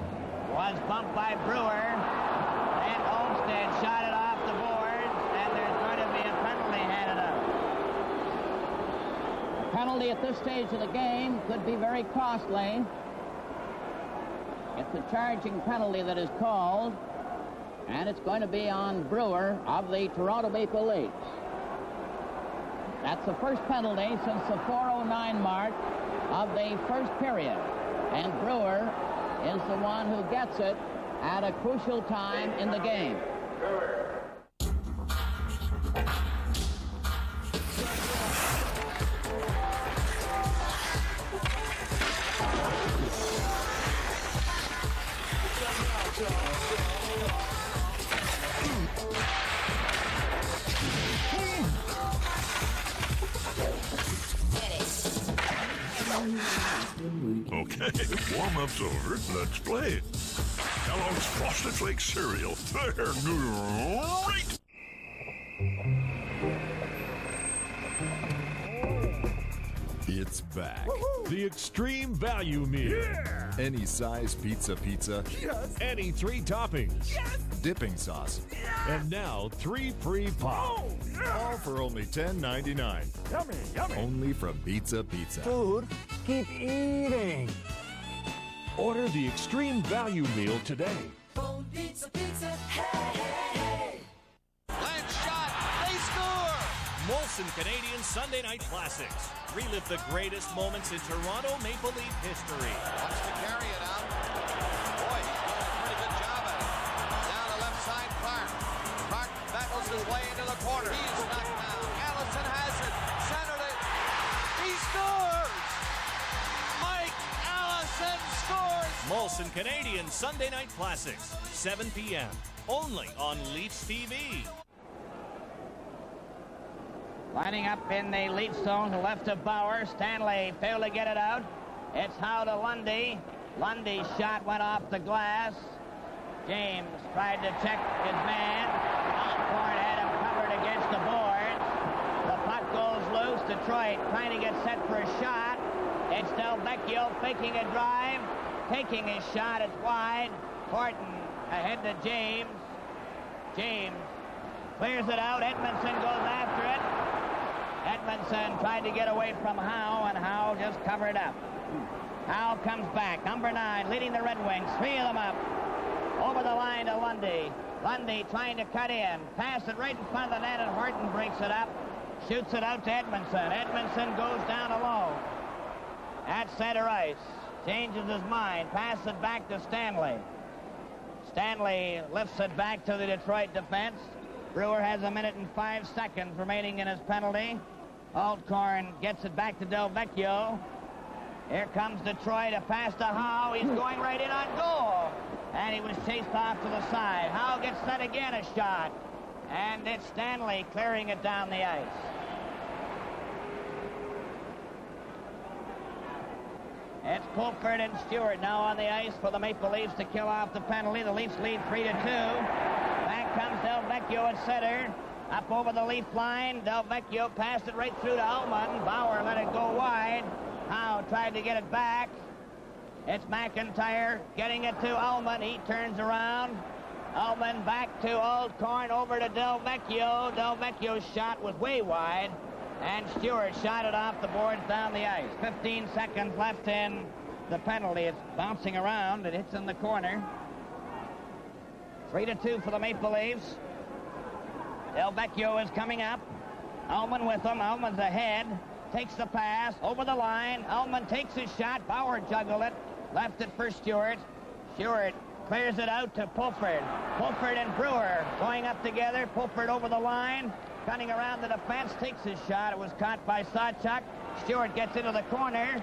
was bumped by Brewer, and Olmsted shot it off the boards, and there's going to be a penalty handed out. A penalty at this stage of the game could be very costly. It's a charging penalty that is called, and it's going to be on Brewer of the Toronto Maple Leafs. That's the first penalty since the 4:09 mark of the first period, and Brewer is the one who gets it at a crucial time in the game. Okay, warm-up's over. Let's play. Kellogg's Frosted Flakes cereal. They're great. It's back. The Extreme Value Meal. Yeah! Any size pizza. Yes! Any 3 toppings. Yes! Dipping sauce. Yes! And now 3 free pop. Oh, yeah! All for only $10.99. Yummy, yummy. Only from Pizza. Food, keep eating. Order the Extreme Value Meal today. Phone pizza, hey, hey, hey. Lance shot, they score! Molson Canadian Sunday Night Classics. Relive the greatest moments in Toronto Maple Leaf history. Wants to carry it out. Boy, he's doing a pretty good job at it. Down the left side, Clark. Clark battles his way into the corner. He's knocked down. Allison has it. Centered it. He scores! Mike Allison scores! Molson Canadian Sunday Night Classics, 7 p.m. Only on Leafs TV. Lining up in the Leaf zone to left of Bauer. Stanley failed to get it out. It's Howe to Lundy. Lundy's shot went off the glass. James tried to check his man. Osborne had him covered against the boards. The puck goes loose. Detroit trying to get set for a shot. It's Del Vecchio faking a drive. Taking his shot. It's wide. Horton ahead to James. James clears it out. Edmondson goes after it. Edmondson tried to get away from Howe, and Howe just covered up. Howe comes back. Number 9 leading the Red Wings. 3 of them up. Over the line to Lundy. Lundy trying to cut in. Pass it right in front of the net, and Horton breaks it up. Shoots it out to Edmondson. Edmondson goes down alone. At center ice. Changes his mind. Passes it back to Stanley. Stanley lifts it back to the Detroit defense. Brewer has 1 minute and 5 seconds remaining in his penalty. Altcorn gets it back to Del Vecchio. Here comes Detroit, a pass to Howe. He's going right in on goal. And he was chased off to the side. Howe gets set again, a shot. And it's Stanley clearing it down the ice. It's Fulford and Stewart now on the ice for the Maple Leafs to kill off the penalty. The Leafs lead 3-2. Back comes Del Vecchio at center. Up over the Leaf line. Del Vecchio passed it right through to Allan. Bauer let it go wide. Howe tried to get it back. It's McIntyre getting it to Alman. He turns around. Alman back to Altcorn, over to Del Vecchio. Del Vecchio's shot was way wide, and Stewart shot it off the boards down the ice. 15 seconds left in the penalty. It's bouncing around. It hits in the corner. 3-2 for the Maple Leafs. Del Vecchio is coming up. Alman with him. Alman's ahead. Takes the pass over the line. Alman takes his shot. Bauer juggled it. Left it for Stewart. Stewart clears it out to Pulford. Pulford and Brewer going up together. Pulford over the line. Cutting around the defense. Takes his shot. It was caught by Sawchuk. Stewart gets into the corner.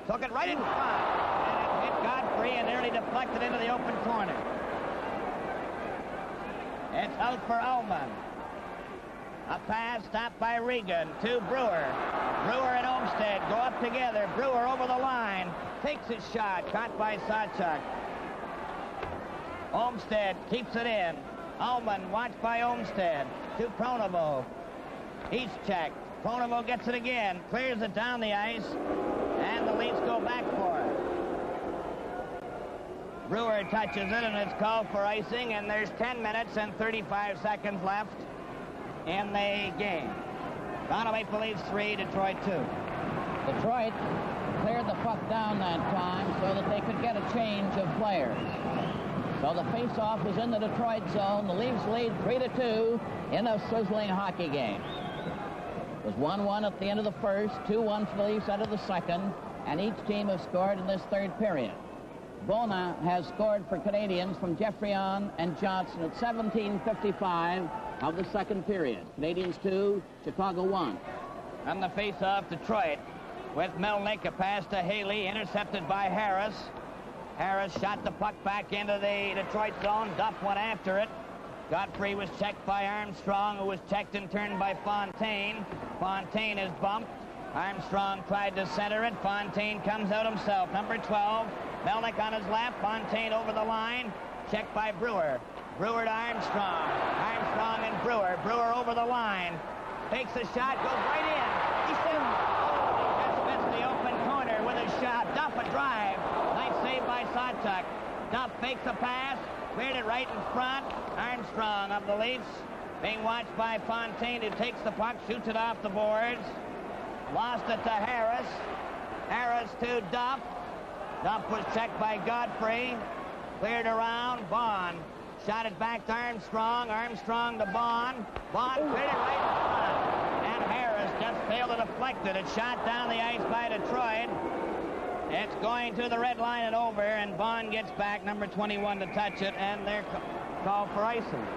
Took it right in front. And it hit Godfrey and nearly deflected into the open corner. It's out for Alman. A pass stopped by Regan to Brewer. Brewer and Olmsted go up together. Brewer over the line. Takes his shot. Caught by Sawchuk. Olmsted keeps it in. Alman watched by Olmsted to Pronovo. He's checked. Pronovo gets it again. Clears it down the ice. And the Leafs go back for it. Brewer touches it, and it's called for icing, and there's 10 minutes and 35 seconds left in the game. Toronto Maple Leafs 3, Detroit 2. Detroit cleared the puck down that time so that they could get a change of players. So the face-off is in the Detroit zone. The Leafs lead 3-2 in a sizzling hockey game. It was 1-1 at the end of the first, 2-1 for the Leafs out of the second, and each team has scored in this third period. Bona has scored for Canadians from Jeffrion and Johnson at 17:55 of the second period. Canadians 2, Chicago 1. On the face-off, Detroit with Melnick, a pass to Haley, intercepted by Harris. Harris shot the puck back into the Detroit zone. Duff went after it. Godfrey was checked by Armstrong, who was checked and turned by Fontaine. Fontaine is bumped. Armstrong tried to center it. Fontaine comes out himself. Number 12, Melnick on his left. Fontaine over the line. Checked by Brewer. Brewer to Armstrong. Armstrong and Brewer. Brewer over the line. Takes a shot, goes right in. He just missed the open corner with a shot. Duff a drive. Nice save by Sawchuk. Duff fakes a pass. Cleared it right in front. Armstrong of the Leafs being watched by Fontaine, who takes the puck, shoots it off the boards. Lost it to Harris. Harris to Duff. Duff was checked by Godfrey. Cleared around. Bond shot it back to Armstrong. Armstrong to Bond. Bond cleared it right in front. And Harris just failed to deflect it. It's shot down the ice by Detroit. It's going to the red line and over, and Bond gets back, number 21, to touch it, and they're called for icing.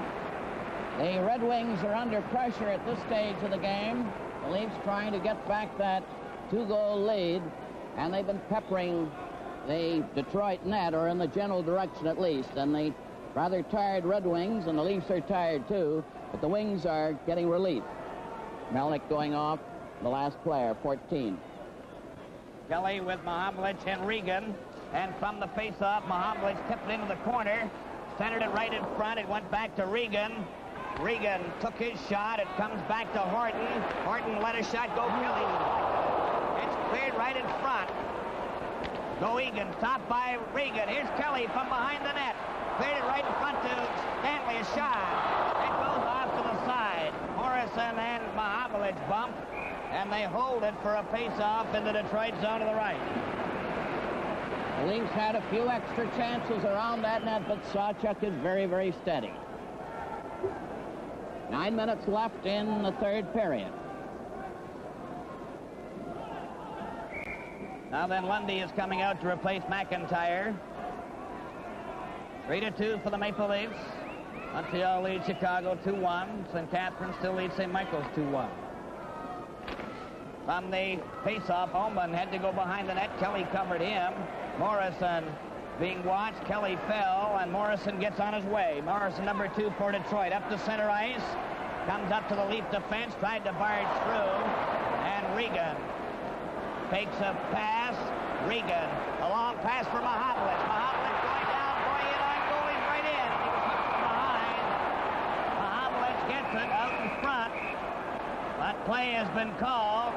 The Red Wings are under pressure at this stage of the game. The Leafs trying to get back that 2-goal lead, and they've been peppering the Detroit net, or in the general direction at least, and the rather tired Red Wings, and the Leafs are tired too, but the Wings are getting relief. Melnick going off, the last player, 14. Kelly with Mahamlich and Regan, and from the face-off, Mahamlich tipped it into the corner, centered it right in front. It went back to Regan. Regan took his shot. It comes back to Horton. Horton let a shot go. Kelly. It's cleared right in front. Go Egan, stopped by Regan. Here's Kelly from behind the net. Cleared it right in front to Stanley. A shot. It goes off to the side. Morrison and Mahamlich bump. And they hold it for a face-off in the Detroit zone to the right. The Leafs had a few extra chances around that net, but Sawchuk is very, very steady. 9 minutes left in the third period. Now then, Lundy is coming out to replace McIntyre. 3-2 for the Maple Leafs. Montreal leads Chicago 2-1. St. Catharines still leads St. Michael's 2-1. From the face-off, Ullman had to go behind the net. Kelly covered him. Morrison being watched. Kelly fell, and Morrison gets on his way. Morrison, number 2 for Detroit, up to center ice. Comes up to the Leaf defense, tried to barge through, and Regan takes a pass. Regan, a long pass for Mahamlich. Mahamlich going down, going in on goal. He's right in. He was hooked from behind. Mahamlich gets it out in front. That play has been called.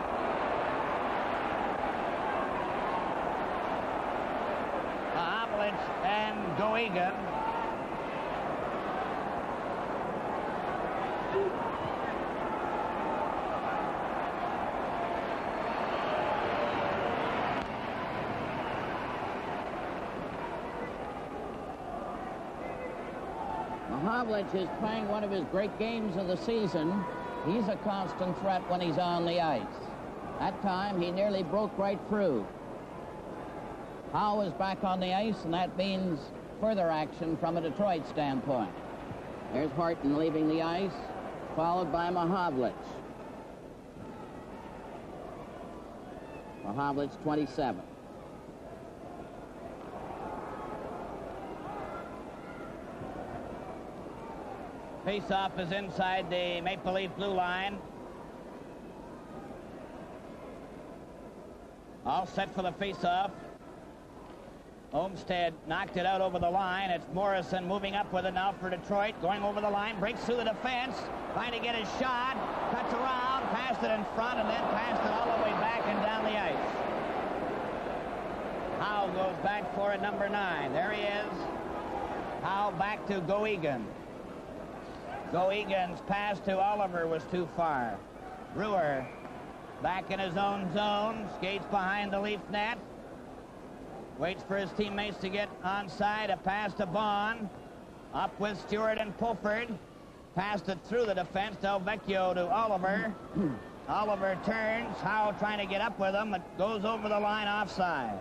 Mahamlich and Goegan. Mahovlich is playing one of his great games of the season. He's a constant threat when he's on the ice. That time, he nearly broke right through. Howe is back on the ice, and that means further action from a Detroit standpoint. There's Horton leaving the ice, followed by Mahovlich. Mahovlich, 27. Face-off is inside the Maple Leaf blue line. All set for the face-off. Olmsted knocked it out over the line. It's Morrison moving up with it now for Detroit. Going over the line, breaks through the defense, trying to get his shot, cuts around, passed it in front, and then passed it all the way back and down the ice. Howe goes back for it, number 9. There he is. Howe back to Goegan. Goegan's pass to Oliver was too far. Brewer back in his own zone, skates behind the Leaf net. Waits for his teammates to get onside. A pass to Bond. Up with Stewart and Pulford. Passed it through the defense. Delvecchio to Oliver. Oliver turns. Howe trying to get up with him. It goes over the line offside.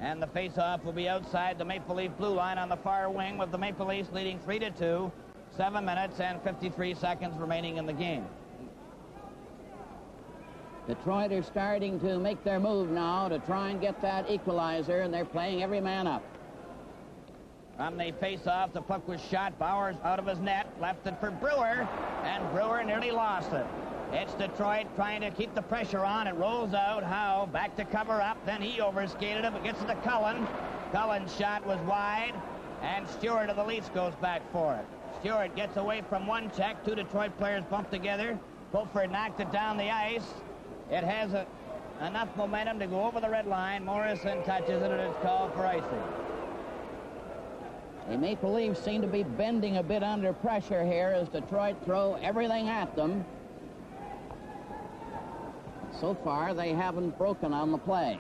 And the face-off will be outside the Maple Leaf blue line on the far wing with the Maple Leafs leading 3-2. 7 minutes and 53 seconds remaining in the game. Detroit are starting to make their move now to try and get that equalizer, and they're playing every man up. From the face-off, the puck was shot. Bowers out of his net, left it for Brewer, and Brewer nearly lost it. It's Detroit trying to keep the pressure on. It rolls out. Howe back to cover up. Then he overskated him. It gets it to Cullen. Cullen's shot was wide, and Stewart of the Leafs goes back for it. Stewart gets away from one check. 2 Detroit players bump together. Pulford knocked it down the ice. It has enough momentum to go over the red line. Morrison touches it, and it's called for icing. The Maple Leafs seem to be bending a bit under pressure here as Detroit throw everything at them. So far, they haven't broken on the play.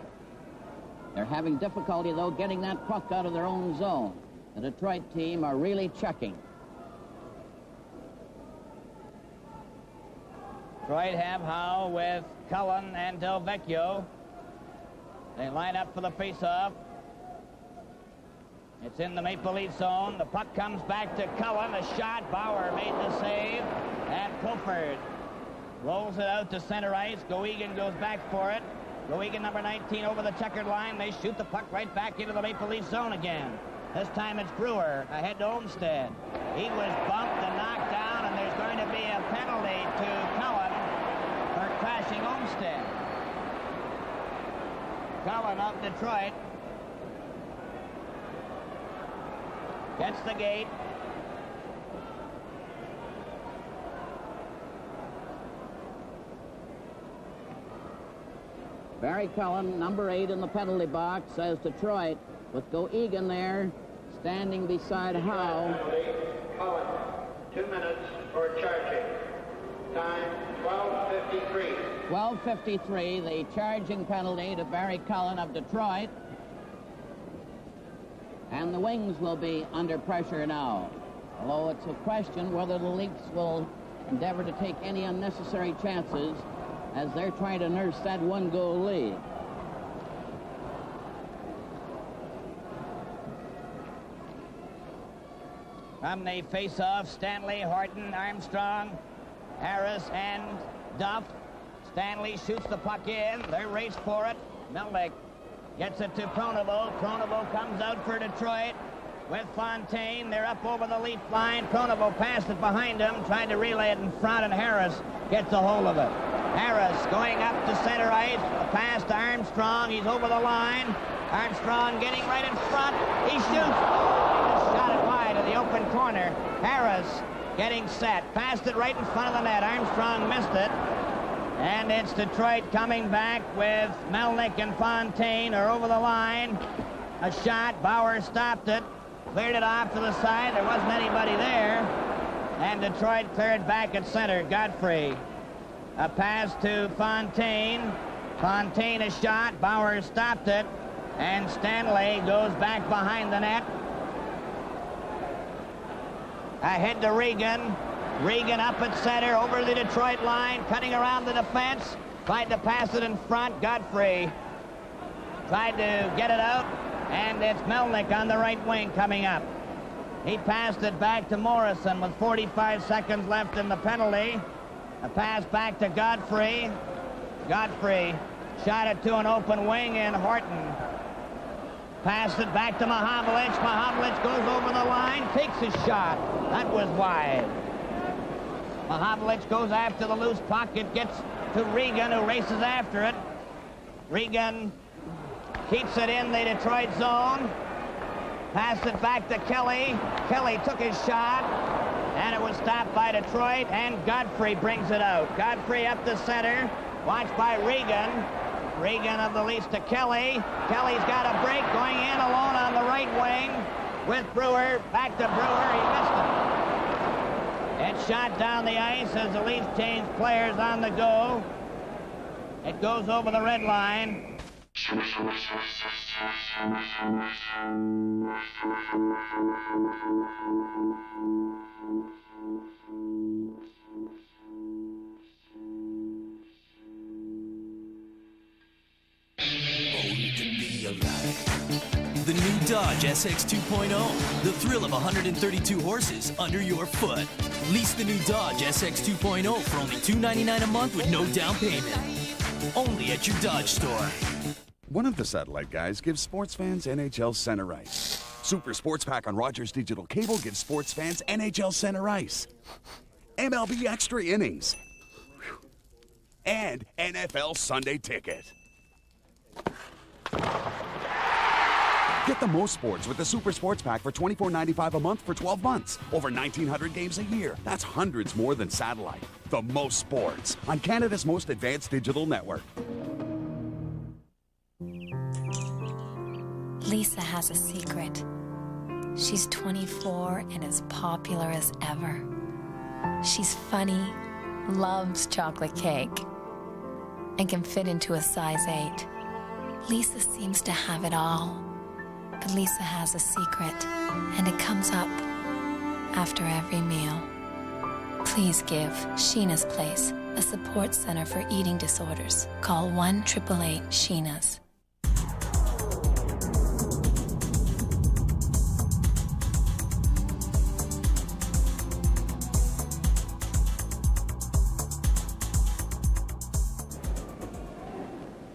They're having difficulty, though, getting that puck out of their own zone. The Detroit team are really checking. Detroit have Howe with Cullen and Delvecchio. They line up for the face-off. It's in the Maple Leaf zone. The puck comes back to Cullen. A shot. Bauer made the save. And Pulford rolls it out to center ice. Goegan goes back for it. Goegan, number 19, over the checkered line. They shoot the puck right back into the Maple Leaf zone again. This time it's Brewer ahead to Olmsted. He was bumped and knocked down, and there's going to be a penalty to Cullen for crashing Olmsted. Cullen of Detroit gets the gate. Barry Cullen, number 8 in the penalty box, says Detroit, with Goegan there, standing beside Howe. Cullen, 2 minutes for charging. Time 12:53. 12:53, the charging penalty to Barry Cullen of Detroit. And the Wings will be under pressure now. Although it's a question whether the Leafs will endeavor to take any unnecessary chances as they're trying to nurse that 1-goal lead. From the face-off, Stanley, Horton, Armstrong, Harris, and Duff. Stanley shoots the puck in. They race for it. Melnick gets it to Pronovo. Pronovo comes out for Detroit with Fontaine. They're up over the Leaf line. Pronovo passed it behind him, trying to relay it in front, and Harris gets a hold of it. Harris going up to center ice. A pass to Armstrong. He's over the line. Armstrong getting right in front. He shoots. He just shot it wide to the open corner. Harris getting set. Passed it right in front of the net. Armstrong missed it. And it's Detroit coming back with Melnick and Fontaine are over the line. A shot. Bauer stopped it. Cleared it off to the side. There wasn't anybody there. And Detroit cleared back at center. Godfrey. A pass to Fontaine. Fontaine a shot. Bauer stopped it. And Stanley goes back behind the net. Ahead to Regan. Regan up at center, over the Detroit line, cutting around the defense. Tried to pass it in front. Godfrey tried to get it out, and it's Melnick on the right wing coming up. He passed it back to Morrison with 45 seconds left in the penalty. A pass back to Godfrey. Godfrey shot it to an open wing in Horton. Passed it back to Mahamlich. Mahamlich goes over the line, takes his shot. That was wide. Mahamlich goes after the loose puck. It gets to Regan, who races after it. Regan keeps it in the Detroit zone. Passed it back to Kelly. Kelly took his shot, and it was stopped by Detroit, and Godfrey brings it out. Godfrey up the center, watched by Regan. Regan of the Leafs to Kelly. Kelly's got a break, going in alone on the right wing with Brewer. Back to Brewer. He missed it. It's shot down the ice as the Leafs change players on the go. It goes over the red line. The new Dodge SX 2.0. The thrill of 132 horses under your foot. Lease the new Dodge SX 2.0 for only $299 a month with no down payment. Only at your Dodge store. One of the satellite guys gives sports fans NHL Center Ice. Super Sports Pack on Rogers Digital Cable gives sports fans NHL Center Ice. MLB Extra Innings. And NFL Sunday Ticket. Get the most sports with the Super Sports Pack for $24.95 a month for 12 months. Over 1,900 games a year. That's hundreds more than satellite. The most sports on Canada's most advanced digital network. Lisa has a secret. She's 24 and as popular as ever. She's funny, loves chocolate cake, and can fit into a size 8. Lisa seems to have it all. But Lisa has a secret, and it comes up after every meal. Please give Sheena's Place, a support center for eating disorders. Call 1-888-SHEENA's.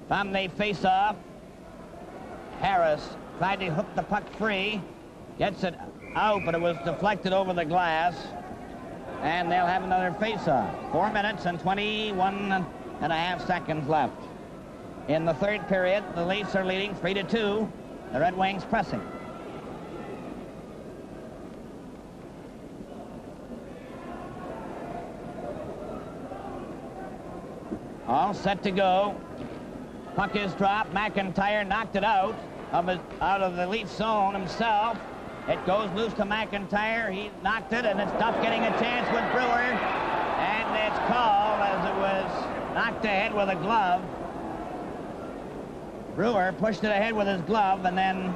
From the face-off, Harris tried to hook the puck free, gets it out, but it was deflected over the glass, and they'll have another face-off. 4 minutes and 21.5 seconds left. In the third period, the Leafs are leading 3-2. The Red Wings pressing. All set to go. Puck is dropped. McIntyre knocked it out of the Leaf zone himself. It goes loose to McIntyre. He knocked it, and it's Duff getting a chance with Brewer. And it's called as it was knocked ahead with a glove. Brewer pushed it ahead with his glove, and then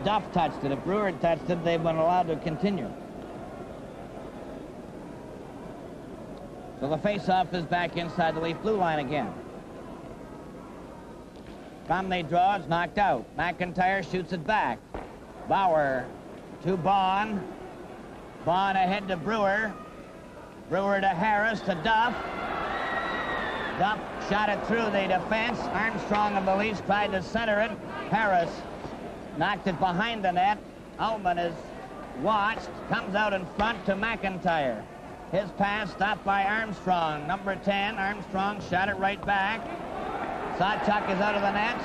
Duff touched it. If Brewer had touched it, they've been allowed to continue. So the face-off is back inside the Leaf blue line again. From the draw, it's knocked out. McIntyre shoots it back. Bauer to Bond. Bond ahead to Brewer. Brewer to Harris to Duff. Duff shot it through the defense. Armstrong of the Leafs tried to center it. Harris knocked it behind the net. Allan is watched. Comes out in front to McIntyre. His pass stopped by Armstrong. Number 10, Armstrong shot it right back. Sawchuk is out of the nets.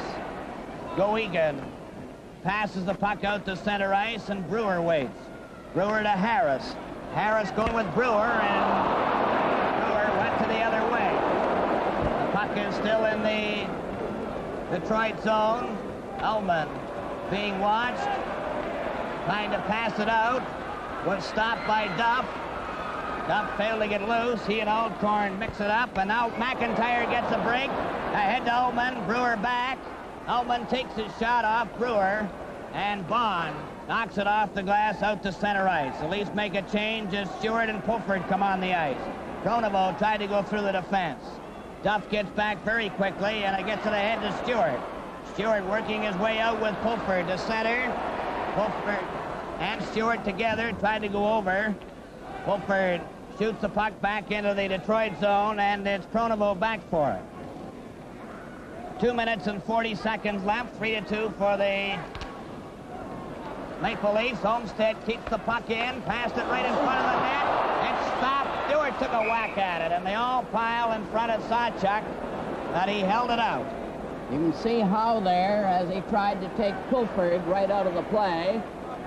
Goegan passes the puck out to center ice, and Brewer waits. Brewer to Harris. Harris going with Brewer, and Brewer went to the other way. The puck is still in the Detroit zone. Allan being watched, trying to pass it out, was stopped by Duff. Duff failed to get loose. He and Alcorn mix it up, and now McIntyre gets a break. Ahead to Allan. Brewer back. Allan takes his shot off Brewer, And Bond knocks it off the glass out to center ice. The Leafs make a change as Stewart and Pulford come on the ice. Pronovo tried to go through the defense. Duff gets back very quickly, and it gets it ahead to Stewart. Stewart working his way out with Pulford to center. Pulford and Stewart together tried to go over. Pulford shoots the puck back into the Detroit zone, and it's Pronovo back for it. 2 minutes and 40 seconds left, 3-2 for the Maple Leafs. Olmsted keeps the puck in, passed it right in front of the net. It stopped. Stewart took a whack at it, and they all pile in front of Sawchuk, but he held it out. You can see Howe there as he tried to take Pulford right out of the play,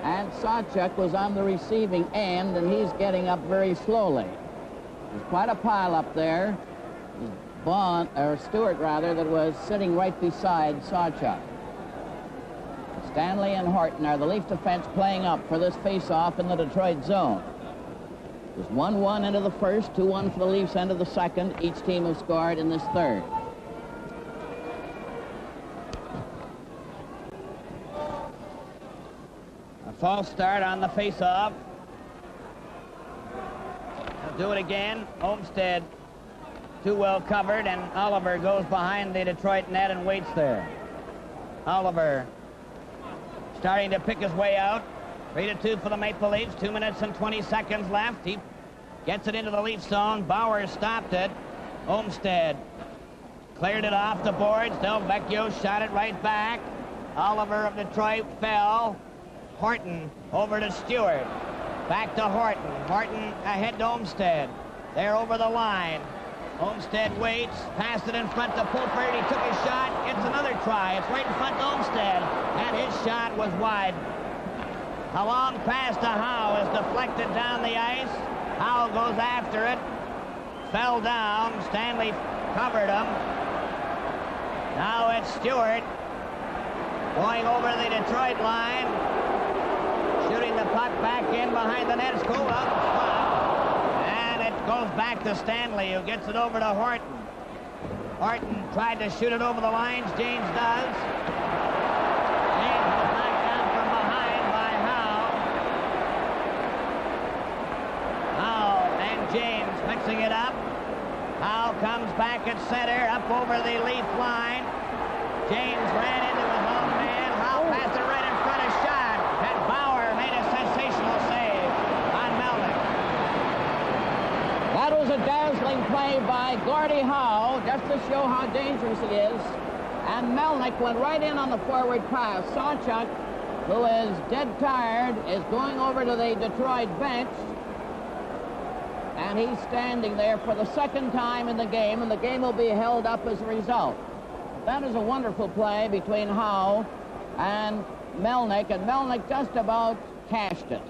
and Sawchuk was on the receiving end, and he's getting up very slowly. There's quite a pile up there. Stewart rather, that was sitting right beside Sawchuk. Stanley and Horton are the Leaf defense playing up for this face-off in the Detroit zone. There's 1-1 into the first, 2-1 for the Leafs into the second. Each team has scored in this third. A false start on the face-off. They'll do it again. Olmsted too well covered, and Oliver goes behind the Detroit net and waits there. Oliver starting to pick his way out. 3-2 for the Maple Leafs. 2 minutes and 20 seconds left. He gets it into the Leaf zone. Bauer stopped it. Olmsted cleared it off the boards. Del Vecchio shot it right back. Oliver of Detroit fell. Horton over to Stewart. Back to Horton. Horton ahead to Olmsted. They're over the line. Olmsted waits, passed it in front to Pulford. He took his shot. It's another try. It's right in front to Olmsted, and his shot was wide. A long pass to Howe is deflected down the ice. Howe goes after it. Fell down. Stanley covered him. Now it's Stewart going over the Detroit line. Shooting the puck back in behind the net. It's cooled out the spot. And it goes back to Stanley, who gets it over to Horton. Horton tried to shoot it over the lines. James does. James was knocked down from behind by Howe. Howe and James mixing it up. Howe comes back at center, up over the Leaf line. James ran into his own man. Howe passed it right in front of shot, and Bauer made a sensational save on Melnick. That was a dazzling play by Gordie Howe, just to show how dangerous he is. And Melnick went right in on the forward pass. Sawchuk, who is dead tired, is going over to the Detroit bench. And he's standing there for the second time in the game, and the game will be held up as a result. That is a wonderful play between Howe and Melnick just about cashed it.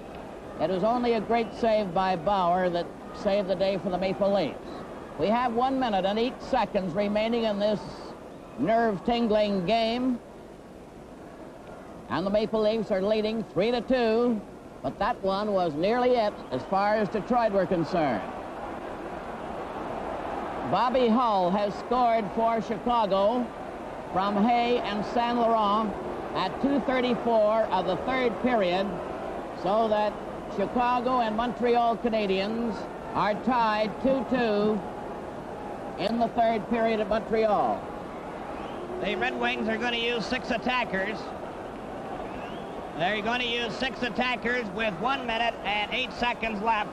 It was only a great save by Bauer that saved the day for the Maple Leafs. We have 1 minute and 8 seconds remaining in this nerve-tingling game. And the Maple Leafs are leading 3-2, but that one was nearly it as far as Detroit were concerned. Bobby Hull has scored for Chicago from Hay and Saint Laurent at 2:34 of the third period, so that Chicago and Montreal Canadiens are tied 2-2 in the third period at Montreal. The Red Wings are going to use 6 attackers. They're going to use 6 attackers with 1 minute and 8 seconds left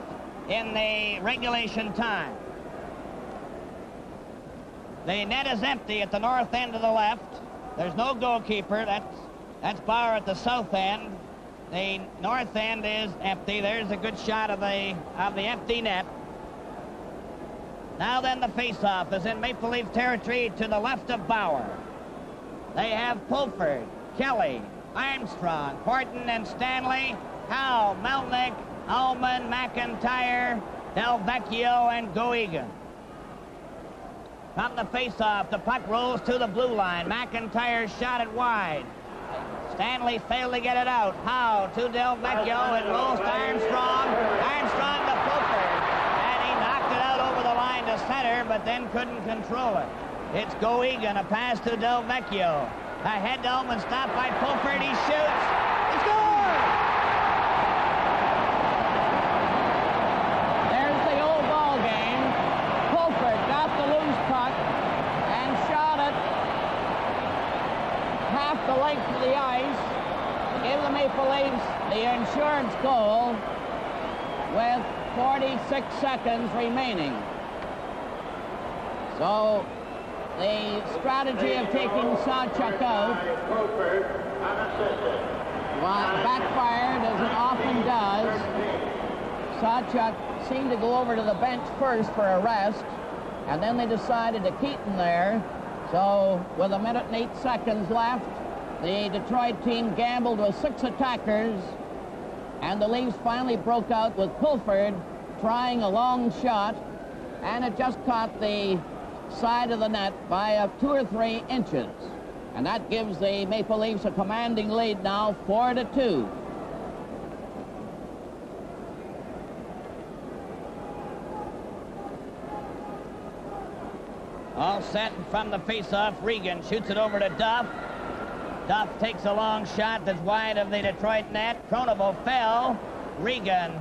in the regulation time. The net is empty at the north end of the left. There's no goalkeeper. That's Bauer at the south end. The north end is empty. There's a good shot of the empty net. Now then, the face-off is in Maple Leaf territory to the left of Bauer. They have Pulford, Kelly, Armstrong, Horton, and Stanley, Howe, Melnick, Ullman, McIntyre, Del Vecchio, and Goegan. From the face-off, the puck rolls to the blue line. McIntyre shot it wide. Stanley failed to get it out. Howe to Del Vecchio. It rolls to Armstrong. Armstrong to Pulford. And he knocked it out over the line to center, but then couldn't control it. It's Goegan, a pass to Del Vecchio. Ahead to Ullman, stopped by Pulford. He shoots. There's the old ball game. Pulford got the loose puck and shot it half the length of the ice to give the Maple Leafs the insurance goal with 46 seconds remaining. So the strategy of taking Sawchuk out backfired, as it often does. Sawchuk seemed to go over to the bench first for a rest, and then they decided to keep him there. So with 1 minute and 8 seconds left, the Detroit team gambled with 6 attackers, and the Leafs finally broke out with Pulford trying a long shot, and it just caught the side of the net by 2 or 3 inches. And that gives the Maple Leafs a commanding lead now, 4-2. All set from the face-off. Regan shoots it over to Duff. Duff takes a long shot that's wide of the Detroit net. Pronovo fell. Regan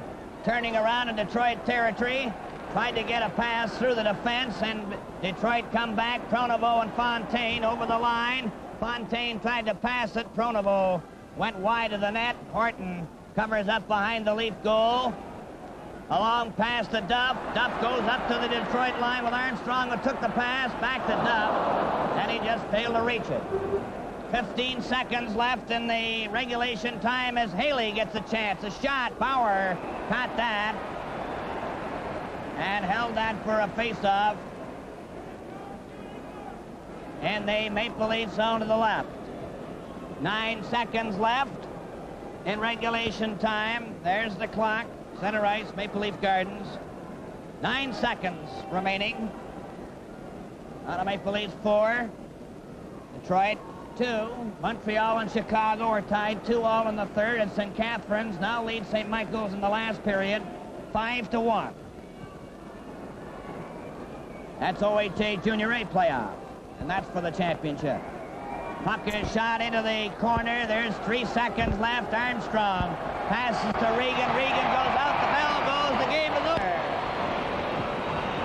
turning around in Detroit territory. Tried to get a pass through the defense, and Detroit come back. Pronovo and Fontaine over the line. Fontaine tried to pass it. Pronovo went wide of the net. Horton covers up behind the Leaf goal. A long pass to Duff. Duff goes up to the Detroit line with Armstrong, who took the pass back to Duff, and he just failed to reach it. 15 seconds left in the regulation time as Haley gets a chance. A shot. Bauer caught that and held that for a face-off. And the Maple Leafs zone to the left. 9 seconds left in regulation time. There's the clock. Center ice, Maple Leaf Gardens. 9 seconds remaining. Out of Maple Leafs 4. Detroit 2. Montreal and Chicago are tied 2-all in the third, and St. Catharines now leads St. Michael's in the last period 5-1. That's OHA Junior A playoff, and that's for the championship. Puck is shot into the corner. There's 3 seconds left. Armstrong passes to Regan. Regan goes out. The bell goes. The game is over.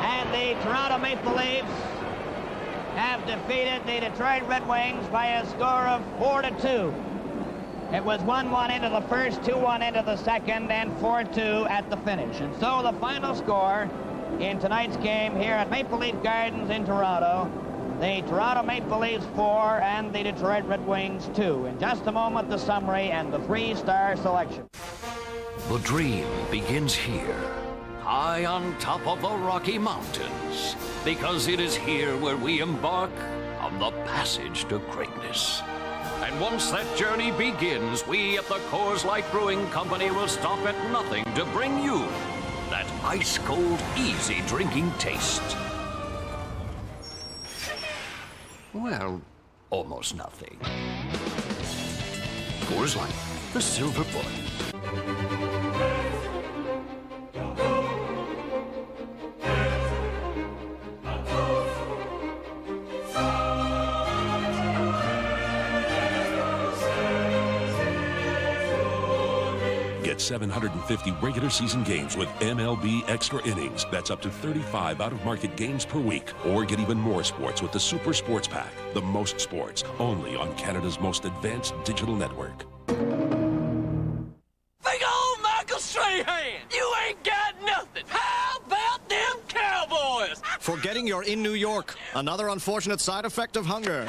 And the Toronto Maple Leafs have defeated the Detroit Red Wings by a score of 4-2. It was 1-1 into the first, 2-1 into the second, and 4-2 at the finish. And so the final score in tonight's game here at Maple Leaf Gardens in Toronto, the Toronto Maple Leafs 4 and the Detroit Red Wings 2. In just a moment, the summary and the 3-star selection. The dream begins here, high on top of the Rocky Mountains, because it is here where we embark on the passage to greatness. And once that journey begins, we at the Coors Light Brewing Company will stop at nothing to bring you that ice-cold, easy drinking taste. Well, almost nothing. Coors Light, the silver bullet. Get 750 regular season games with MLB Extra Innings. That's up to 35 out-of-market games per week. Or get even more sports with the Super Sports Pack. The most sports, only on Canada's most advanced digital network. Big old Michael Strahan! You ain't got nothing! How about them Cowboys? Forgetting you're in New York. Another unfortunate side effect of hunger.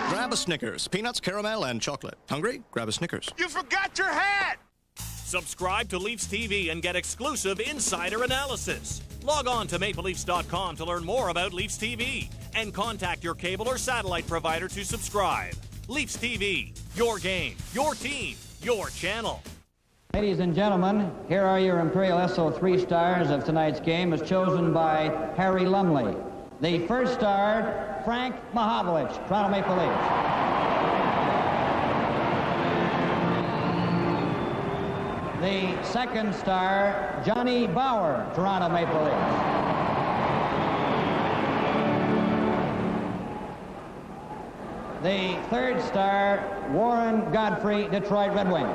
Grab a Snickers. Peanuts, caramel, and chocolate. Hungry? Grab a Snickers. You forgot your hat! Subscribe to Leafs TV and get exclusive insider analysis. Log on to mapleleafs.com to learn more about Leafs TV and contact your cable or satellite provider to subscribe. Leafs TV, your game, your team, your channel. Ladies and gentlemen, here are your Imperial Esso 3 stars of tonight's game as chosen by Harry Lumley. The first star, Frank Mahovlich, Toronto Maple Leafs. The second star, Johnny Bauer, Toronto Maple Leafs. the third star, Warren Godfrey, Detroit Red Wings.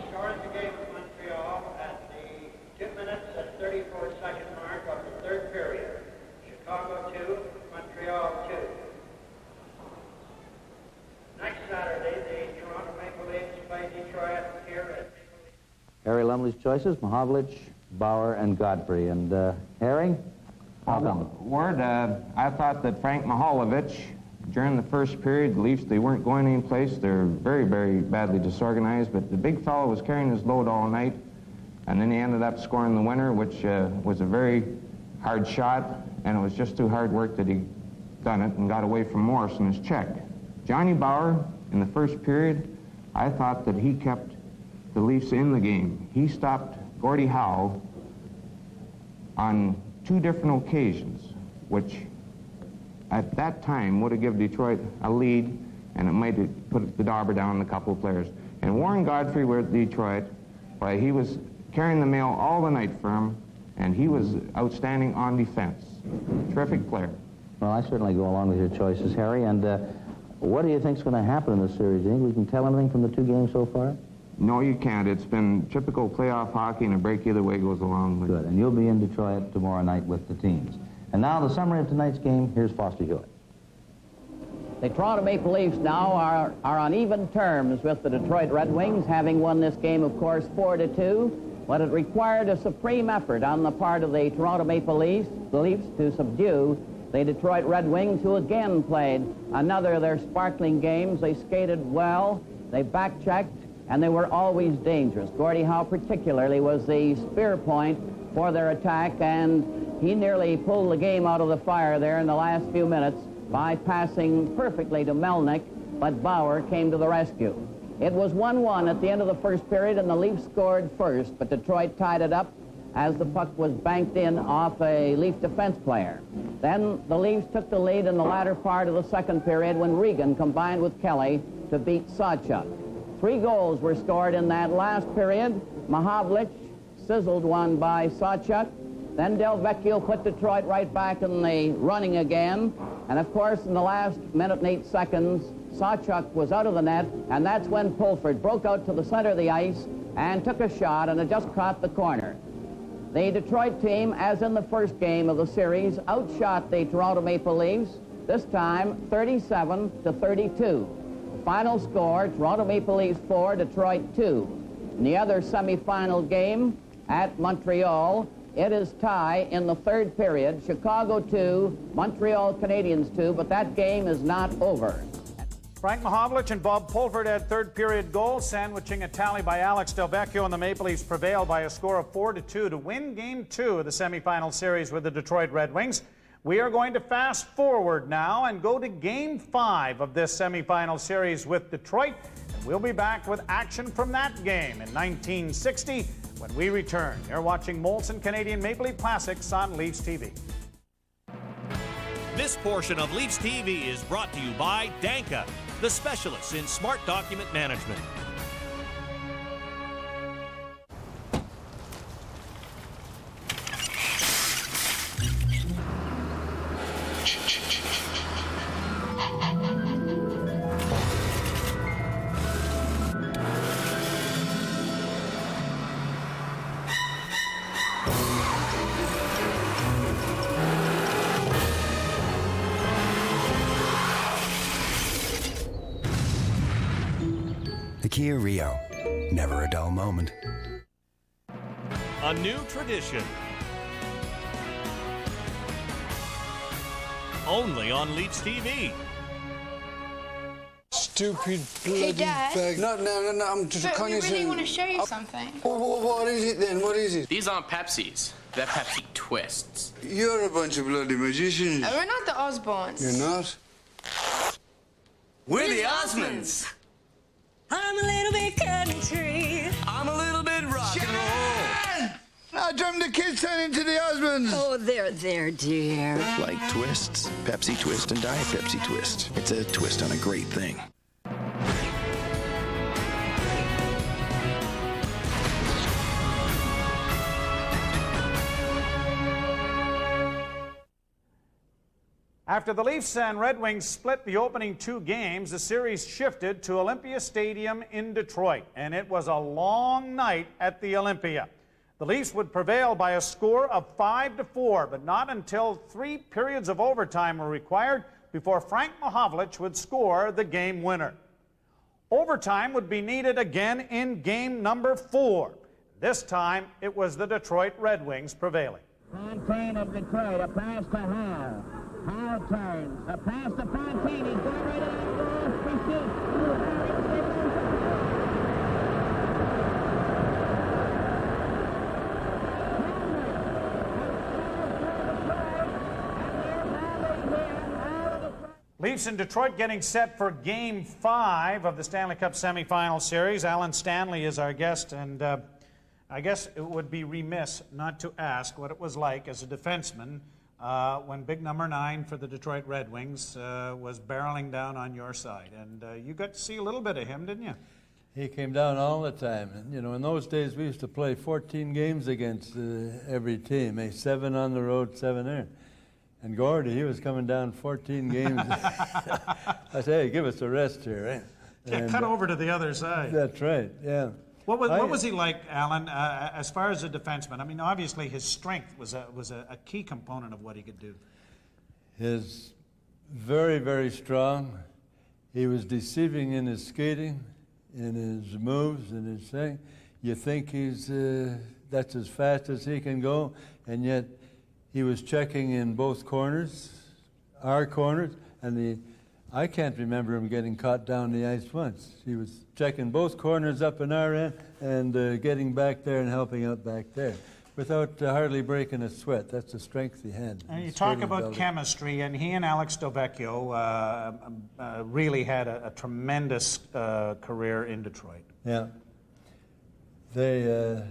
Starting the game with Montreal at the 2 minutes and 34-second mark of the third period. Chicago 2, Montreal 2. Next Saturday, the Toronto Maple Leafs play Detroit here at Harry Lumley's choices, Mahovlich, Bauer, and Godfrey. And Harry, how come? Ward, I thought that Frank Mahovlich, during the first period, the Leafs, they weren't going any place. They're very, very badly disorganized, but the big fellow was carrying his load all night, and then he ended up scoring the winner, which was a very hard shot, and it was just too hard work that he done it and got away from Morris in his check. Johnny Bauer, in the first period, I thought that he kept the Leafs in the game. He stopped Gordie Howe on 2 different occasions, which at that time would have given Detroit a lead, and it might have put the dauber down on a couple of players. And Warren Godfrey with Detroit, why, he was carrying the mail all the night for him, and he was outstanding on defense. Terrific player. Well, I certainly go along with your choices, Harry. And what do you think is going to happen in this series? Do you think we can tell anything from the 2 games so far? No, you can't. It's been typical playoff hockey, and a break either way goes along with it. Good, and you'll be in Detroit tomorrow night with the teams. And now the summary of tonight's game, here's Foster Hewitt. The Toronto Maple Leafs now are on even terms with the Detroit Red Wings, having won this game, of course, 4-2. But it required a supreme effort on the part of the Toronto Maple Leafs to subdue the Detroit Red Wings, who again played another of their sparkling games. They skated well, they back-checked, and they were always dangerous. Gordie Howe particularly was the spear point for their attack, and he nearly pulled the game out of the fire there in the last few minutes by passing perfectly to Melnick, but Bauer came to the rescue. It was 1-1 at the end of the first period, and the Leafs scored first, but Detroit tied it up as the puck was banked in off a Leaf defense player. Then the Leafs took the lead in the latter part of the second period when Regan combined with Kelly to beat Sawchuk. 3 goals were scored in that last period. Mahovlich sizzled one by Sawchuk. Then Del Vecchio put Detroit right back in the running again. And of course, in the last minute and 8 seconds, Sawchuk was out of the net, and that's when Pulford broke out to the center of the ice and took a shot, and it just caught the corner. The Detroit team, as in the first game of the series, outshot the Toronto Maple Leafs, this time 37-32. Final score, Toronto Maple Leafs 4, Detroit 2. In the other semifinal game at Montreal, it is tie in the third period. Chicago 2, Montreal Canadiens 2, but that game is not over. Frank Mahovlich and Bob Pulford had third period goals, sandwiching a tally by Alex Del Vecchio, and the Maple Leafs prevailed by a score of 4-2 to win Game 2 of the semifinal series with the Detroit Red Wings. We are going to fast forward now and go to Game 5 of this semifinal series with Detroit, and we'll be back with action from that game in 1960 when we return. You're watching Molson Canadian Maple Leaf Classics on Leafs TV. This portion of Leafs TV is brought to you by Danka, the specialists in smart document management. The Kia Rio. Never a dull moment. A new tradition. Only on Leafs TV. Stupid bloody Dad. bag. No, I'm just But kind we of really saying. want to show you something. What is it then? What is it? These aren't Pepsis. They're Pepsi Twists. You're a bunch of bloody magicians. We're not the Osbournes. You're not? We're the Osmonds. I'm a little bit country. I'm a little bit rock and roll. I dreamt the kids turned into the Osmonds. Oh, there, dear. Like twists, Pepsi Twist and Diet Pepsi Twist. It's a twist on a great thing. After the Leafs and Red Wings split the opening 2 games, the series shifted to Olympia Stadium in Detroit, and it was a long night at the Olympia. The Leafs would prevail by a score of 5-4, but not until 3 periods of overtime were required before Frank Mahovlich would score the game winner. Overtime would be needed again in game number 4. This time, it was the Detroit Red Wings prevailing. Fontaine of Detroit, a pass to Howe. Howe turns, a pass to Fontaine. He's going right on the goal. Leafs in Detroit getting set for Game 5 of the Stanley Cup semifinal series. Allan Stanley is our guest, and I guess it would be remiss not to ask what it was like as a defenseman when big number 9 for the Detroit Red Wings was barreling down on your side. And you got to see a little bit of him, didn't you? He came down all the time. And, you know, in those days we used to play 14 games against every team, 7 on the road, 7 there. And Gordy, he was coming down 14 games. I said, hey, give us a rest here, right? Yeah, cut over to the other side. That's right, yeah. What was he like, Allan, as far as a defenseman? I mean, obviously his strength was a key component of what he could do. He's very, very strong. He was deceiving in his skating, in his moves, in his thing. You think he's that's as fast as he can go, and yet he was checking in both corners, our corners, and I can't remember him getting caught down the ice once. He was checking both corners up in our end and getting back there and helping out back there without hardly breaking a sweat. That's the strength he had. And you talk about chemistry, and he and Alex Stovecchio really had a tremendous career in Detroit. Yeah. The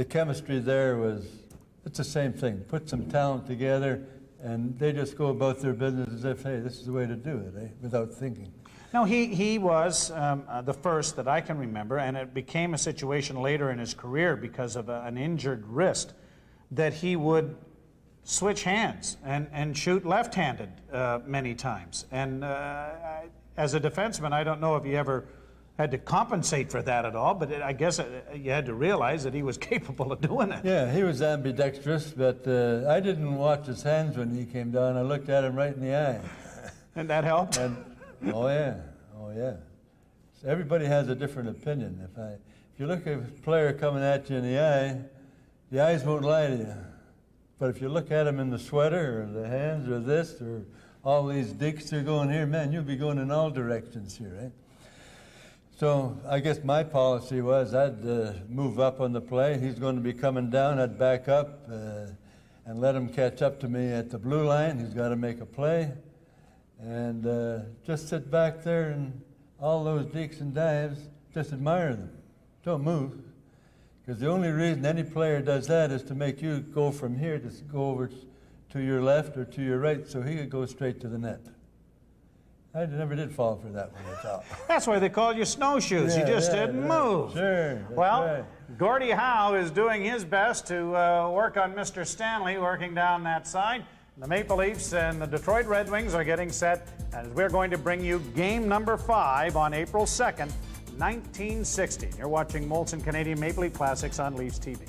chemistry there was... It's the same thing. Put some talent together, and they just go about their business as if, hey, this is the way to do it, without thinking. No, he was the first that I can remember, and it became a situation later in his career because of an injured wrist that he would switch hands and shoot left-handed many times. And as a defenseman, I don't know if you ever had to compensate for that at all, but I guess you had to realize that he was capable of doing it. Yeah, he was ambidextrous, but I didn't watch his hands when he came down. I looked at him right in the eye. And that helped? Oh yeah. So everybody has a different opinion. If you look at a player coming at you in the eyes won't lie to you. But if you look at him in the sweater, or the hands, or this, or all these dicks are going here, man, you'll be going in all directions here, right? So I guess my policy was I'd move up on the play. He's going to be coming down. I'd back up and let him catch up to me at the blue line. He's got to make a play. And just sit back there and all those deeks and dives, just admire them. Don't move. Because the only reason any player does that is to make you go from here to go over to your left or to your right so he could go straight to the net. I never did fall for that one at all. That's why they called you snowshoes. You just didn't move. Sure. Well, right. Gordie Howe is doing his best to work on Mr. Stanley, working down that side. The Maple Leafs and the Detroit Red Wings are getting set, as we're going to bring you game number 5 on April 2nd, 1960. You're watching Molson Canadian Maple Leaf Classics on Leafs TV.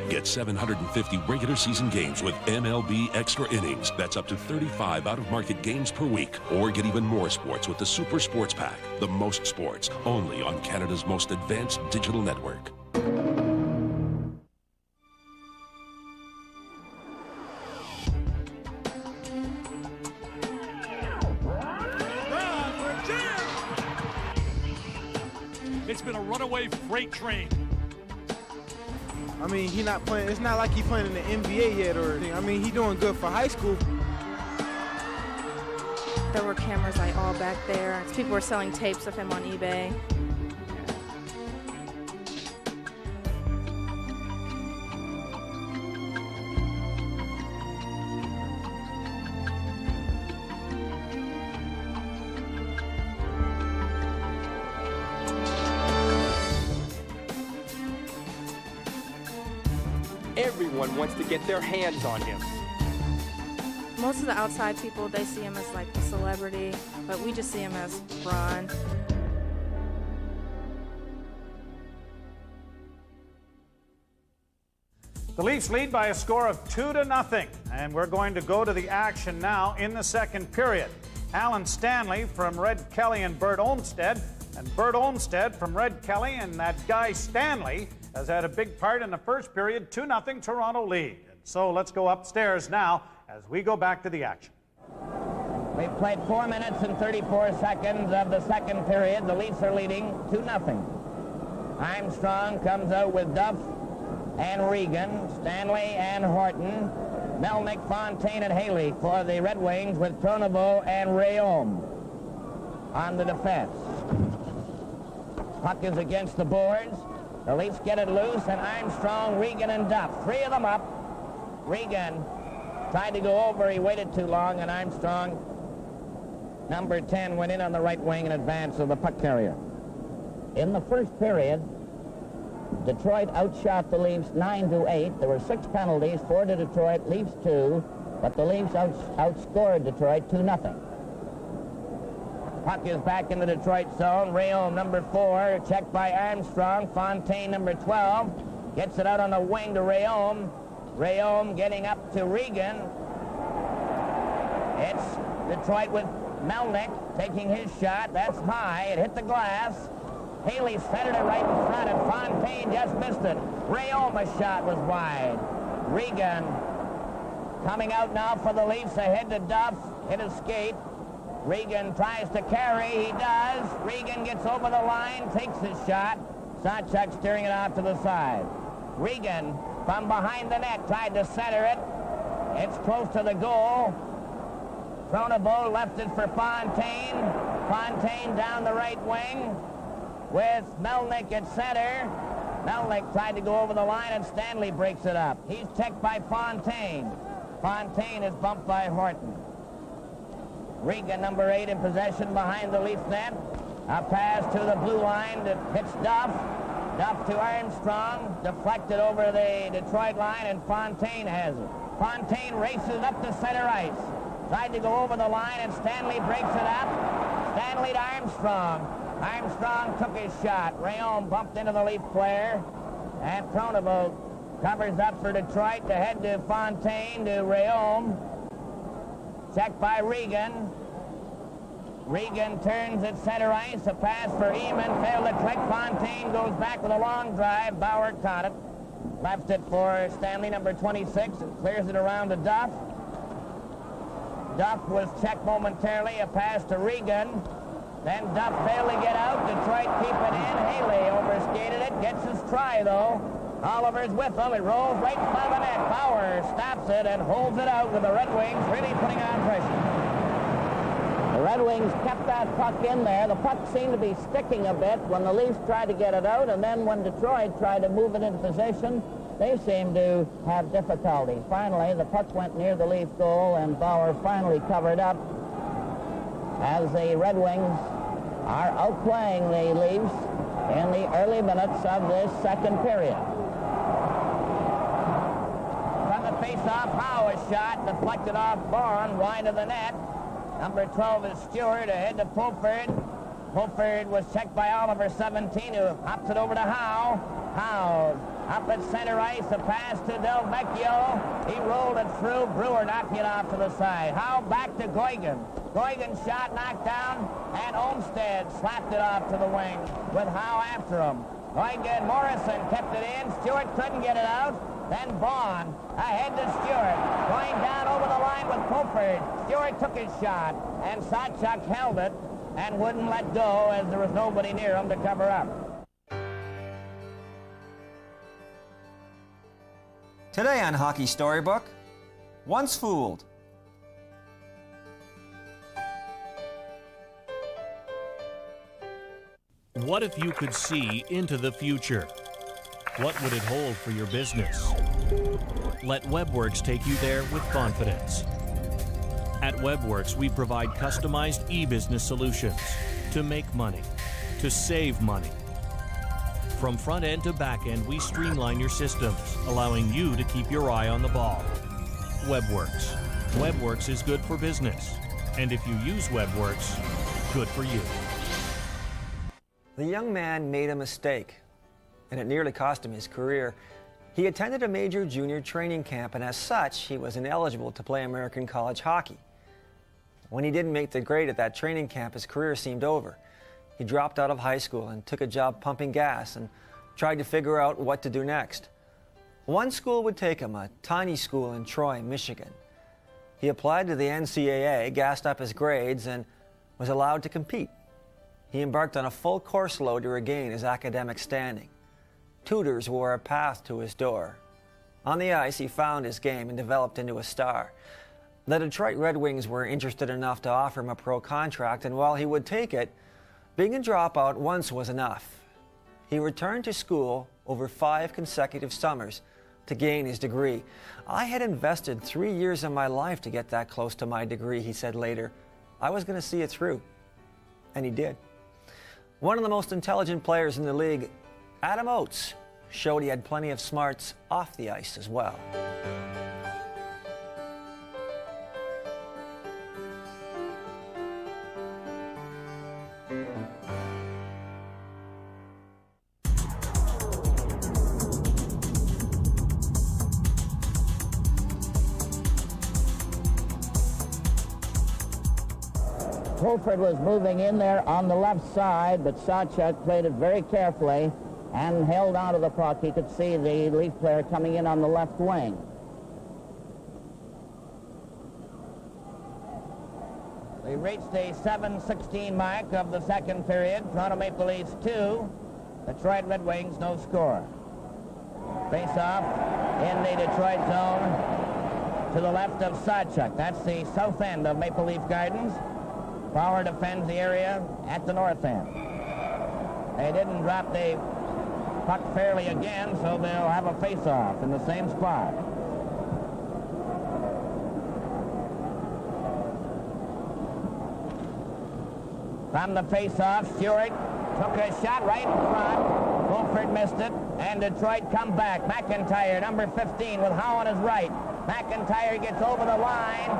Get 750 regular season games with MLB Extra Innings. That's up to 35 out-of-market games per week. Or get even more sports with the Super Sports Pack. The most sports, only on Canada's most advanced digital network. It's been a runaway freight train. I mean, he's not playing. It's not like he's playing in the NBA yet, or I mean, he's doing good for high school. There were cameras like all back there. People were selling tapes of him on eBay. everyone wants to get their hands on him. Most of the outside people, they see him as like a celebrity, but we just see him as Braun. The Leafs lead by a score of 2-0, and we're going to go to the action now in the second period. Allan Stanley from Red Kelly and Bert Olmsted, and Bert Olmsted from Red Kelly, and that guy Stanley has had a big part in the first period. 2-0 Toronto lead. And so let's go upstairs now as we go back to the action. We've played 4 minutes and 34 seconds of the second period. The Leafs are leading 2-0. Armstrong comes out with Duff and Regan, Stanley and Horton, Melnick, Fontaine, and Haley for the Red Wings, with Pronovo and Rayom on the defense. Puck is against the boards. The Leafs get it loose, and Armstrong, Regan, and Duff. 3 of them up. Regan tried to go over. He waited too long, and Armstrong, number 10, went in on the right wing in advance of the puck carrier. In the first period, Detroit outshot the Leafs 9-8. There were 6 penalties, 4 to Detroit, Leafs 2, but the Leafs outscored Detroit 2-0. Puck is back in the Detroit zone. Rayom, number 4, checked by Armstrong. Fontaine, number 12, gets it out on the wing to Rayom. Rayom getting up to Regan. It's Detroit with Melnick taking his shot. That's high. It hit the glass. Haley centered it right in front, and Fontaine just missed it. Rayoma's shot was wide. Regan coming out now for the Leafs, ahead to Duff. Hit his skate. Regan tries to carry. He does. Regan gets over the line, takes his shot. Sawchuk steering it out to the side. Regan from behind the net tried to center it. It's close to the goal. Pronovo left it for Fontaine. Fontaine down the right wing with Melnick at center. Melnick tried to go over the line, and Stanley breaks it up. He's checked by Fontaine. Fontaine is bumped by Horton. Regan, number 8, in possession behind the Leaf net. A pass to the blue line that hits Duff. Duff to Armstrong, deflected over the Detroit line, and Fontaine has it. Fontaine races up to center ice. Tried to go over the line, and Stanley breaks it up. Stanley to Armstrong. Armstrong took his shot. Rayom bumped into the Leaf player, and Pronovo covers up for Detroit to head to Fontaine to Rayom. Checked by Regan. Regan turns at center ice. A pass for Eamon. Failed to click. Fontaine goes back with a long drive. Bauer caught it. Left it for Stanley, number 26, and clears it around to Duff. Duff was checked momentarily. A pass to Regan. Then Duff failed to get out. Detroit keep it in. Haley overskated it. Gets his try, though. Oliver's with him. It rolls right in front of the net. Bauer stops it and holds it out with the Red Wings really putting on pressure. The Red Wings kept that puck in there. The puck seemed to be sticking a bit when the Leafs tried to get it out, and then when Detroit tried to move it into position, they seemed to have difficulty. Finally, the puck went near the Leaf goal, and Bauer finally covered up as the Red Wings are outplaying the Leafs in the early minutes of this second period. From the face-off, Howe is shot, deflected off Bourne, wide of the net. Number 12 is Stewart, ahead to Pulford. Pulford was checked by Oliver, 17, who hops it over to Howe. Howe up at center ice, a pass to Del Vecchio. He rolled it through. Brewer knocked it off to the side. Howe back to Goygan. Goygan's shot knocked down, and Olmsted slapped it off to the wing with Howe after him. Goygan, Morrison kept it in. Stewart couldn't get it out. Then Vaughn ahead to Stewart. Going down over the line with Pulford. Stewart took his shot, and Sawchuk held it and wouldn't let go as there was nobody near him to cover up. Today on Hockey Storybook, Once Fooled. What if you could see into the future? What would it hold for your business? Let WebWorks take you there with confidence. At WebWorks, we provide customized e-business solutions to make money, to save money. From front end to back end, we streamline your systems, allowing you to keep your eye on the ball. WebWorks. WebWorks is good for business. And if you use WebWorks, good for you. The young man made a mistake, and it nearly cost him his career. He attended a major junior training camp, and as such, he was ineligible to play American college hockey. When he didn't make the grade at that training camp, his career seemed over. He dropped out of high school and took a job pumping gas and tried to figure out what to do next. One school would take him, a tiny school in Troy, Michigan. He applied to the NCAA, gassed up his grades, and was allowed to compete. He embarked on a full course load to regain his academic standing. Tutors wore a path to his door. On the ice, he found his game and developed into a star. The Detroit Red Wings were interested enough to offer him a pro contract, and while he would take it, being a dropout once was enough. He returned to school over 5 consecutive summers to gain his degree. I had invested 3 years of my life to get that close to my degree, he said later. I was going to see it through. And he did. One of the most intelligent players in the league, Adam Oates, showed he had plenty of smarts off the ice as well. Pulford was moving in there on the left side, but Sawchuk played it very carefully and held onto the puck. He could see the Leaf player coming in on the left wing. We reached the 7:16 mark of the second period. Toronto Maple Leafs 2, Detroit Red Wings no score. Face-off in the Detroit zone to the left of Sawchuk. That's the south end of Maple Leaf Gardens. Power defends the area at the north end. They didn't drop the puck fairly again, so they'll have a face-off in the same spot. From the face-off, Stewart took a shot right in front. Pulford missed it, and Detroit come back. McIntyre, number 15, with Howe on his right. McIntyre gets over the line.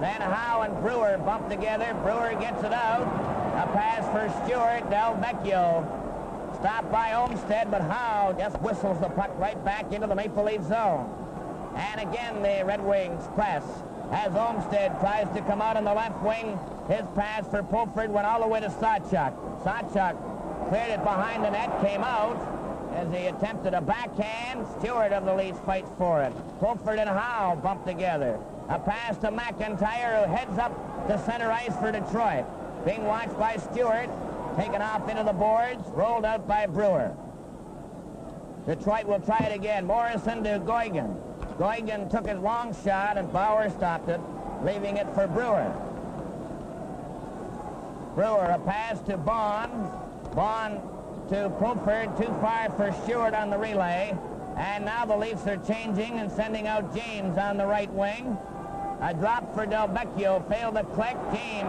Then Howe and Brewer bump together. Brewer gets it out. A pass for Stewart. Del Vecchio stopped by Olmsted, but Howe just whistles the puck right back into the Maple Leaf zone. And again, the Red Wings press as Olmsted tries to come out on the left wing. His pass for Pulford went all the way to Sawchuk. Sawchuk cleared it behind the net, came out as he attempted a backhand. Stewart of the Leafs fights for it. Pulford and Howe bump together. A pass to McIntyre, who heads up to center ice for Detroit. Being watched by Stewart, taken off into the boards, rolled out by Brewer. Detroit will try it again. Morrison to Goigen. Goigen took his long shot, and Bauer stopped it, leaving it for Brewer. Brewer, a pass to Bond. Bond to Pulford, too far for Stewart on the relay. And now the Leafs are changing and sending out James on the right wing. A drop for Del Vecchio, failed to click. James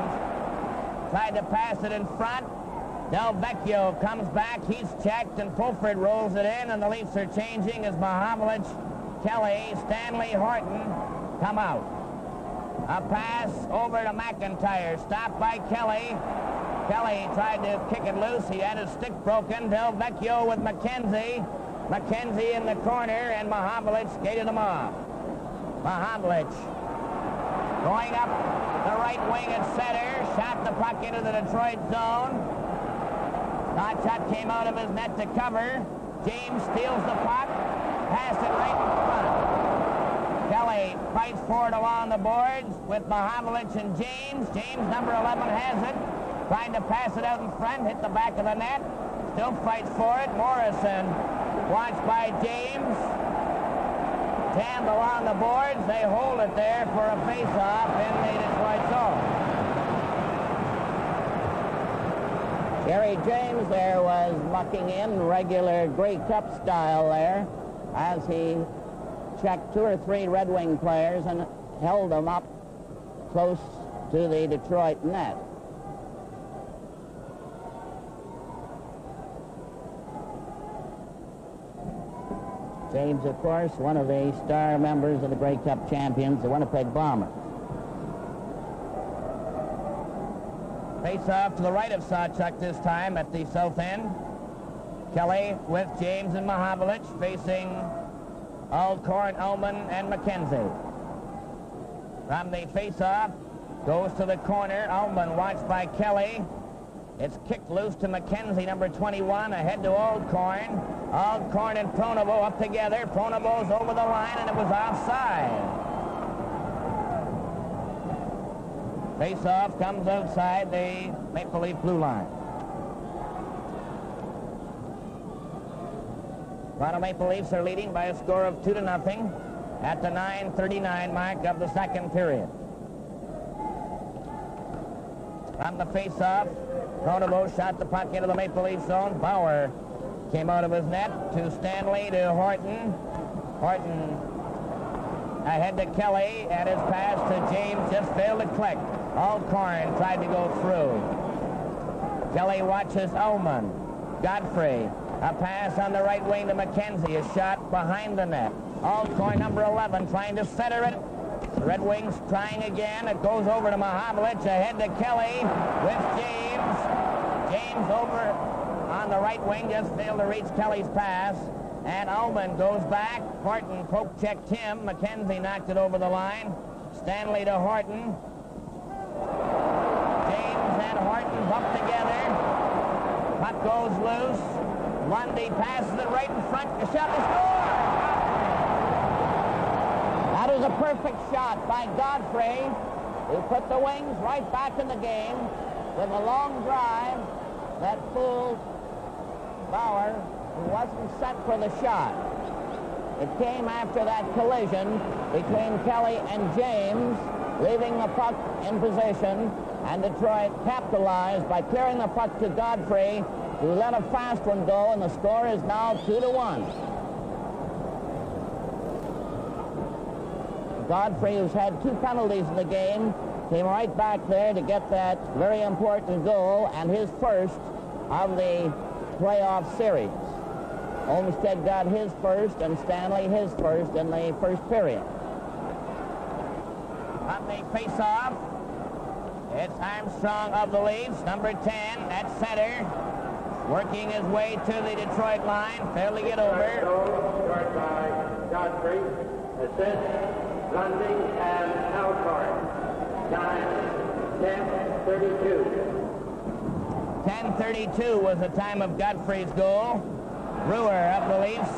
tried to pass it in front. Del Vecchio comes back, he's checked, and Pulford rolls it in, and the Leafs are changing as Mahovlich, Kelly, Stanley, Horton come out. A pass over to McIntyre, stopped by Kelly. Kelly tried to kick it loose, he had his stick broken. Del Vecchio with McKenzie. McKenzie in the corner, and Mahovlich skated him off. Mahovlich going up the right wing at center, shot the puck into the Detroit zone. Sawchuk came out of his net to cover. James steals the puck, passed it right in front. Kelly fights for it along the boards with Mahovlich and James. James, number 11, has it. Trying to pass it out in front, hit the back of the net. Still fights for it. Morrison, watched by James. Jammed along the boards. They hold it there for a face-off in the Detroit zone. Gary James there was mucking in regular Grey Cup style there as he checked 2 or 3 Red Wing players and held them up close to the Detroit net. James, of course, one of the star members of the Grey Cup champions, the Winnipeg Bombers. Face off to the right of Sawchuk this time at the south end. Kelly with James and Mahavlich facing Alcorn, Ullman, and McKenzie. From the face-off, goes to the corner. Ullman watched by Kelly. It's kicked loose to McKenzie, number 21, ahead to Alcorn. Alcorn and Pronovo up together. Pronovo's over the line, and it was offside. Face-off comes outside the Maple Leaf blue line. Toronto Maple Leafs are leading by a score of 2-0 at the 9:39 mark of the second period. From the face-off, Pronovo shot the puck into the Maple Leaf zone. Bauer came out of his net to Stanley to Horton. Horton ahead to Kelly, and his pass to James just failed to click. Alcorn tried to go through. Kelly watches Ullman. Godfrey, a pass on the right wing to McKenzie, a shot behind the net. Alcorn, number 11, trying to center it. The Red Wings trying again. It goes over to Mahavlich, ahead to Kelly with James. James over on the right wing, just failed to reach Kelly's pass. And Ullman goes back. Horton poke-checked him. McKenzie knocked it over the line. Stanley to Horton. James and Horton bump together. Puck goes loose. Lundy passes it right in front. The shot is scored! That is a perfect shot by Godfrey, who put the Wings right back in the game with a long drive that fooled Bauer, who wasn't set for the shot. It came after that collision between Kelly and James, leaving the puck in position, and Detroit capitalized by clearing the puck to Godfrey, who let a fast one go, and the score is now 2-1. Godfrey, who's had 2 penalties in the game, came right back there to get that very important goal, and his first of the playoff series. Olmsted got his first, and Stanley his first in the first period. On the face-off, it's Armstrong of the Leafs, number 10, at center, working his way to the Detroit line, failed to get over. Scored by Godfrey, assist, Lundy, and Alcorn. Time, 10:32. 10:32 was the time of Godfrey's goal. Brewer of the Leafs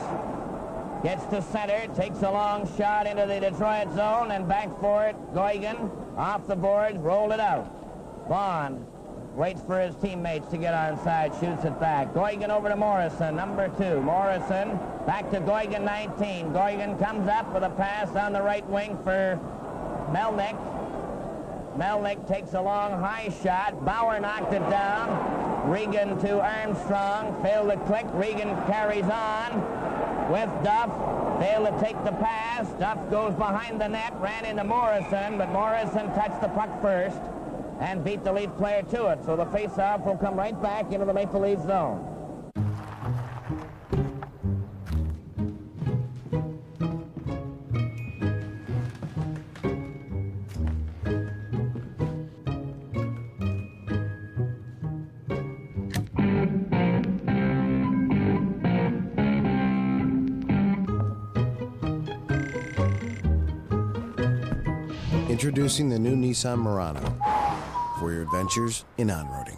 gets to center, takes a long shot into the Detroit zone, and back for it. Goigan off the boards, rolled it out. Vaughn waits for his teammates to get onside, shoots it back. Goigan over to Morrison, number 2. Morrison back to Goigan, 19. Goigan comes up with a pass on the right wing for Melnick. Melnick takes a long high shot. Bauer knocked it down. Regan to Armstrong, failed to click. Regan carries on with Duff, failed to take the pass. Duff goes behind the net, ran into Morrison, but Morrison touched the puck first and beat the Leaf player to it. So the face-off will come right back into the Maple Leaf zone. Introducing the new Nissan Murano for your adventures in on-roading.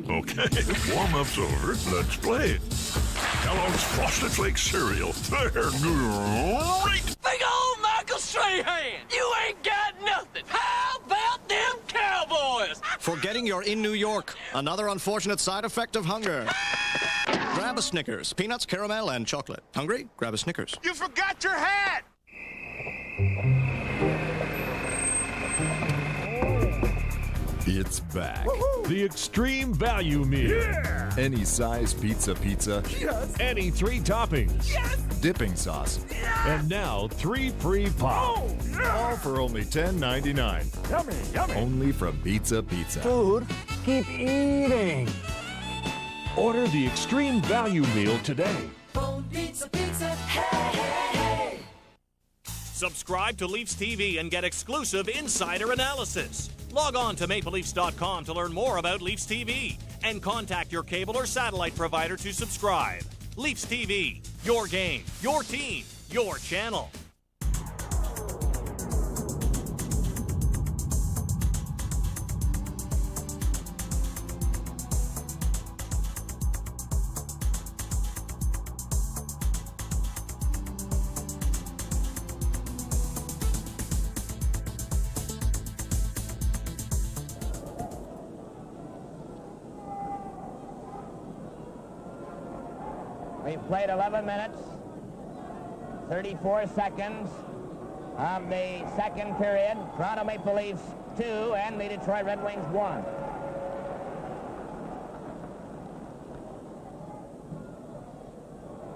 Okay, warm-up's over. Let's play. Kellogg's Frosted Flakes cereal. They're great. Big old Michael Strahan! You ain't got nothing! How about them Cowboys? Forgetting you're in New York. Another unfortunate side effect of hunger. Grab a Snickers. Peanuts, caramel, and chocolate. Hungry? Grab a Snickers. You forgot your hat! It's back. The Extreme Value Meal. Yeah! Any size pizza. Yes! Any 3 toppings. Yes! Dipping sauce. Yes! And now 3 free pop. Oh, yeah! All for only $10.99. Yummy, yummy. Only from Pizza. Food, keep eating. Order the Extreme Value Meal today. Pizza, hey, hey, hey. Subscribe to Leafs TV and get exclusive insider analysis. Log on to mapleleafs.com to learn more about Leafs TV and contact your cable or satellite provider to subscribe. Leafs TV, your game, your team, your channel. We've played 11 minutes, 34 seconds of the second period. Toronto Maple Leafs 2 and the Detroit Red Wings 1.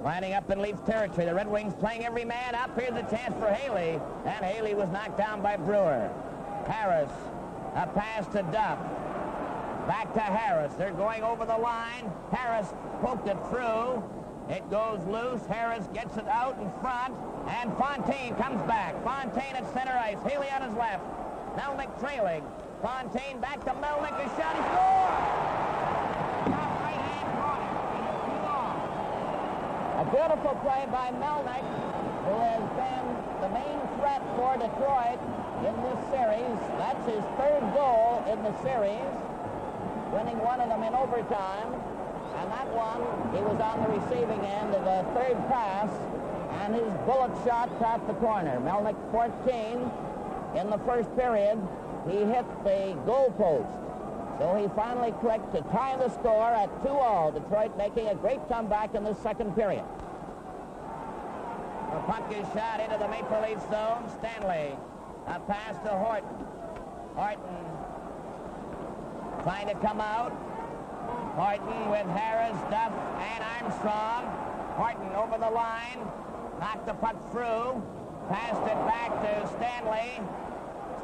Lining up in Leafs territory, the Red Wings playing every man up. Here's a chance for Haley, and Haley was knocked down by Brewer. Harris, a pass to Duff. Back to Harris. They're going over the line. Harris poked it through. It goes loose. Harris gets it out in front, and Fontaine comes back. Fontaine at center ice. Haley on his left. Melnick trailing. Fontaine back to Melnick. A shot. He scores! Top right-hand corner. A beautiful play by Melnick, who has been the main threat for Detroit in this series. That's his 3rd goal in the series, winning one of them in overtime. And that one, he was on the receiving end of a 3rd pass, and his bullet shot topped the corner. Melnick 14 in the first period. He hit the goal post. So he finally clicked to tie the score at 2-all. Detroit making a great comeback in the second period. The puck is shot into the Maple Leaf zone. Stanley, a pass to Horton. Horton trying to come out. Horton with Harris, Duff, and Armstrong. Horton over the line. Knocked the puck through. Passed it back to Stanley.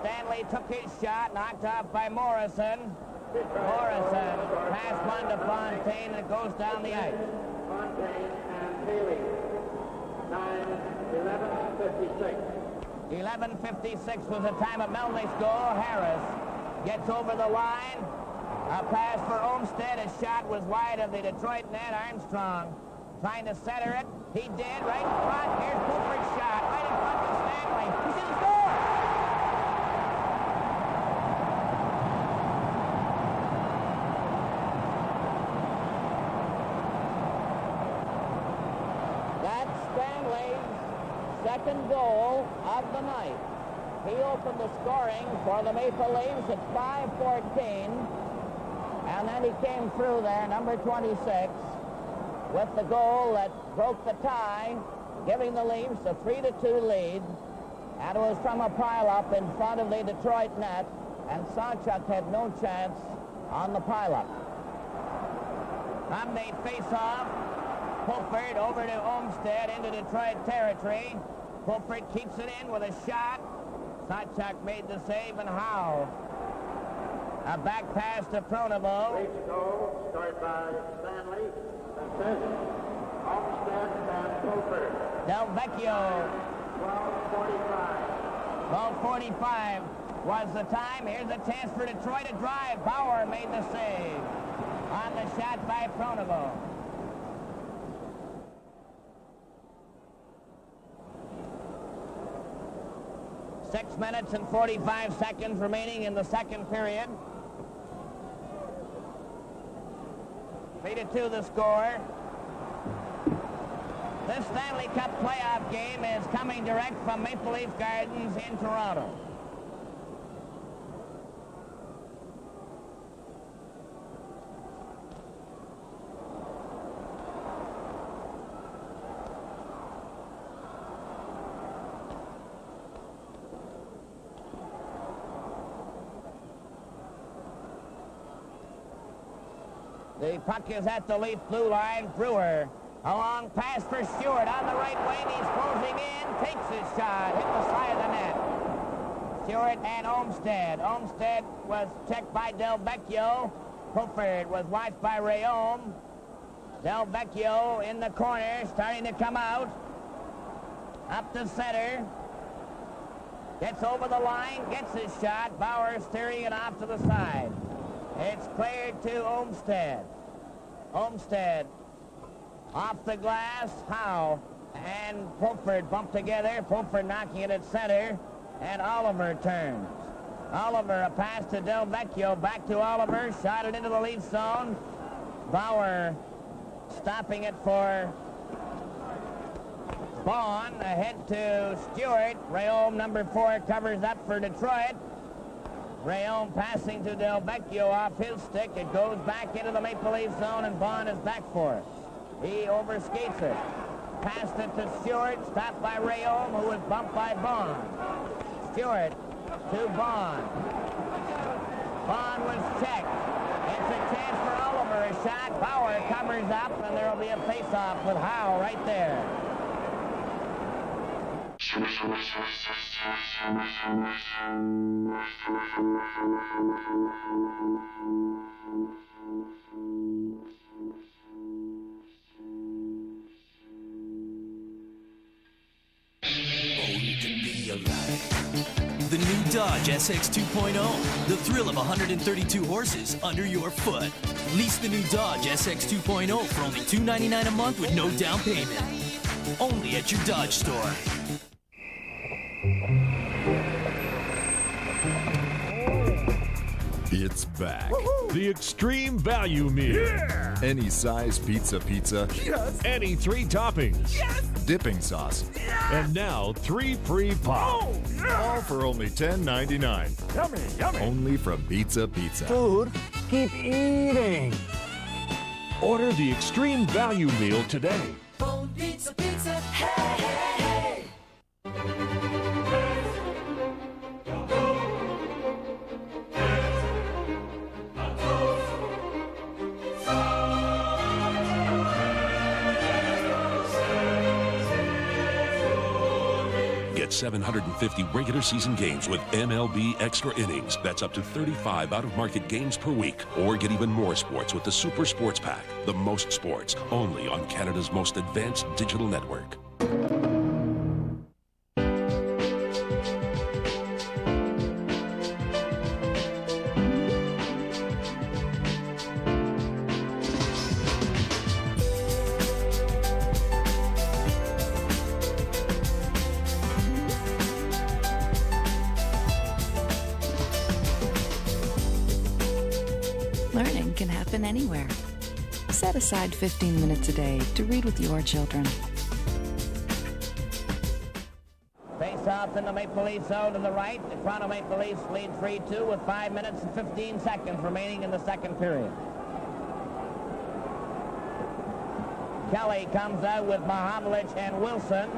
Stanley took his shot, knocked off by Morrison. Morrison passed one to Fontaine, and it goes down the ice. Fontaine and Haley. 11:56. 11:56 was the time of Melnick's goal. Harris gets over the line. A pass for Olmsted. His shot was wide of the Detroit net. Armstrong trying to center it. He did. Right in front. Here's Cooper's shot. Right in front of Stanley. He's going to score! That's Stanley's second goal of the night. He opened the scoring for the Maple Leafs at 5:14. And then he came through there, number 26, with the goal that broke the tie, giving the Leafs a 3-2 lead. And it was from a pileup in front of the Detroit net, and Sawchuk had no chance on the pileup. From the face-off, Pulford over to Olmsted into Detroit territory. Pulford keeps it in with a shot. Sawchuk made the save, and Howe. A back pass to Pronovo. Leafs goal scored by Stanley, Assist, Olmsted, and Pulford. Del Vecchio. 12:45. 12:45 was the time. Here's a chance for Detroit to drive. Bauer made the save on the shot by Pronovo. Six minutes and 45 seconds remaining in the second period. 3-2 the score. This Stanley Cup playoff game is coming direct from Maple Leaf Gardens in Toronto. The puck is at the Leaf blue line. Brewer, a long pass for Stewart on the right wing. He's closing in, takes his shot, hit the side of the net. Stewart and Olmsted. Olmsted was checked by Del Vecchio. Pulford was watched by Rayom. Del Vecchio in the corner, starting to come out. Up the center. Gets over the line, gets his shot. Bauer steering it off to the side. It's cleared to Olmsted. Olmsted off the glass. Howe and Pulford bump together. Pulford knocking it at center. And Oliver turns. Oliver, a pass to Del Vecchio. Back to Oliver. Shot it into the Leaf zone. Bauer stopping it for Vaughn. Ahead to Stewart. Rayom, number 4, covers up for Detroit. Rayom passing to Del Vecchio off his stick. It goes back into the Maple Leaf zone, and Vaughn is back for it. He overskates it. Passed it to Stewart, stopped by Rayom, who was bumped by Vaughn. Stewart to Vaughn. Vaughn was checked. It's a chance for Oliver. A shot. Bauer covers up, and there will be a face-off with Howe right there. The new Dodge SX 2.0. The thrill of 132 horses under your foot. Lease the new Dodge SX 2.0 for only $299 a month with no down payment. Only at your Dodge store. It's back. The Extreme Value Meal. Yeah! Any size pizza. Yes! Any 3 toppings. Yes! Dipping sauce. Yes! And now 3 free pop. Oh, yeah! All for only $10.99. Yummy, yummy. Only from Pizza. Food, keep eating. Order the Extreme Value Meal today. Phone pizza, hey, hey, hey. Get 750 regular season games with MLB Extra Innings. That's up to 35 out-of-market games per week. Or get even more sports with the Super Sports Pack. The most sports, only on Canada's most advanced digital network. Learning can happen anywhere. Set aside 15 minutes a day to read with your children. Face off in the Maple Leaf zone to the right. The Toronto Maple Leafs lead 3-2 with 5 minutes and 15 seconds remaining in the second period. Kelly comes out with Mahamlich and Wilson.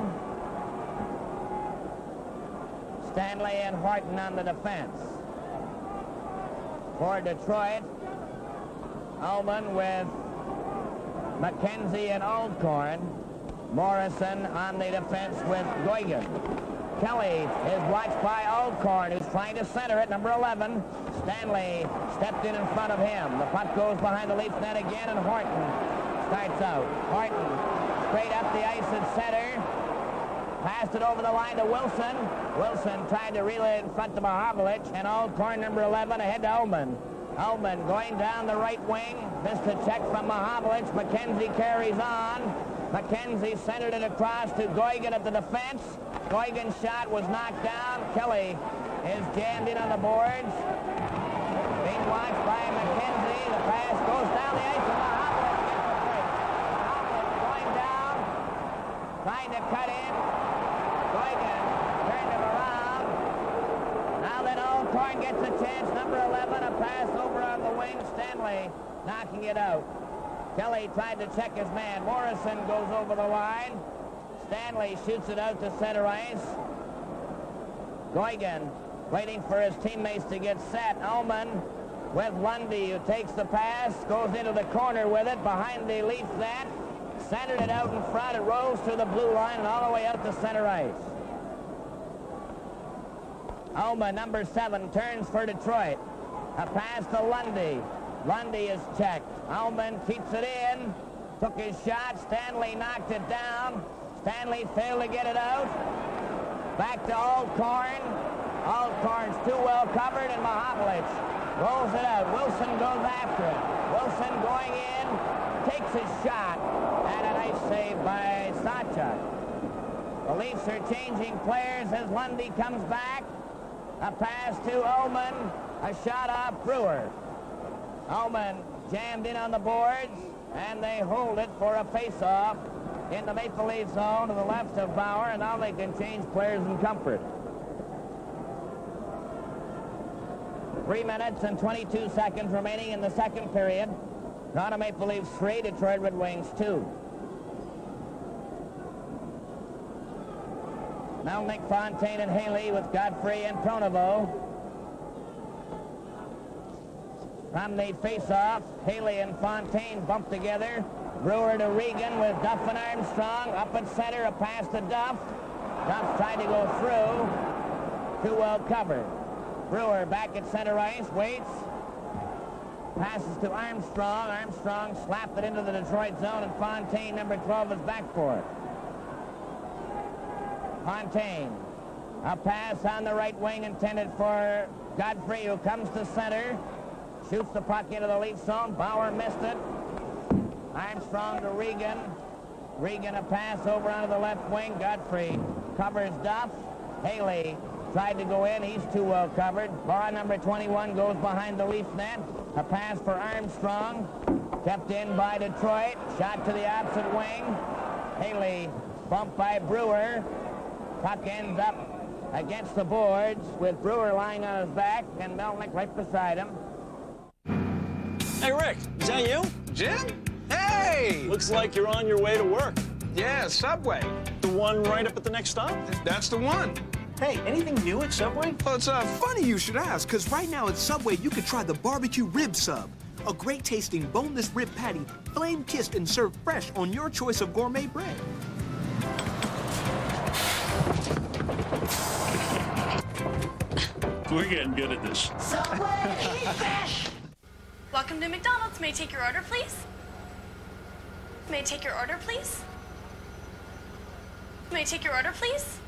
Stanley and Horton on the defense. For Detroit, Allan with McKenzie and Oldcorn. Morrison on the defense with Goygan. Kelly is watched by Oldcorn, who's trying to center it, number 11. Stanley stepped in front of him. The puck goes behind the Leafs net again, and Horton starts out. Horton straight up the ice at center. Passed it over the line to Wilson. Wilson tried to reel it in front to Mahamlich, and Oldcorn, number 11, ahead to Ullman. Ullman going down the right wing. Missed a check from Mahamlich. McKenzie carries on. McKenzie centered it across to Goygan at the defense. Goygan's shot was knocked down. Kelly is jammed in on the boards. Being watched by McKenzie. The pass goes down the ice, and Mahamlich gets the break. Mahamlich going down, trying to cut in. Goygan turned him around. Now that Oldcorn gets a chance, number 11, a pass over on the wing. Stanley knocking it out. Kelly tried to check his man. Morrison goes over the line. Stanley shoots it out to center ice. Goygan waiting for his teammates to get set. Ullman with Lundy, who takes the pass, goes into the corner with it, behind the Leafs net, centered it out in front, it rolls to the blue line and all the way out to center ice. Alma, number 7, turns for Detroit. A pass to Lundy. Lundy is checked. Alman keeps it in, took his shot, Stanley knocked it down. Stanley failed to get it out. Back to Alcorn. Alcorn's too well covered, and Mahavlich rolls it out. Wilson goes after it. Wilson going in, takes his shot, and a nice save by Sawchuk. The Leafs are changing players as Lundy comes back. A pass to Ullman, a shot off Brewer. Ullman jammed in on the boards, and they hold it for a face-off in the Maple Leaf zone to the left of Bauer, and now they can change players in comfort. 3 minutes and 22 seconds remaining in the second period. Toronto Maple Leafs 3, Detroit Red Wings 2. Melnick, Fontaine, and Haley with Godfrey and Pronovo. From the face-off, Haley and Fontaine bump together. Brewer to Regan with Duff and Armstrong. Up at center, a pass to Duff. Duff tried to go through. Too well covered. Brewer back at center ice, waits. Passes to Armstrong. Armstrong slapped it into the Detroit zone, and Fontaine, number 12, is back for it. Fontaine. A pass on the right wing intended for Godfrey, who comes to center. Shoots the puck into the Leaf zone. Bauer missed it. Armstrong to Regan. Regan a pass over onto the left wing. Godfrey covers Duff. Haley tried to go in. He's too well covered. Laura, number 21, goes behind the Leaf net. A pass for Armstrong. Kept in by Detroit. Shot to the opposite wing. Haley bumped by Brewer. Puck ends up against the boards with Brewer lying on his back and Melnick right beside him. Hey, Rick, is that you? Jim? Hey! Looks like you're on your way to work. Yeah, Subway. The one right up at the next stop? That's the one. Hey, anything new at Subway? Well, it's funny you should ask, because right now at Subway you can try the barbecue rib sub. A great tasting boneless rib patty, flame kissed and served fresh on your choice of gourmet bread. We're getting good at this. Subway, eat fresh! Welcome to McDonald's. May I take your order, please? May I take your order, please? May I take your order, please?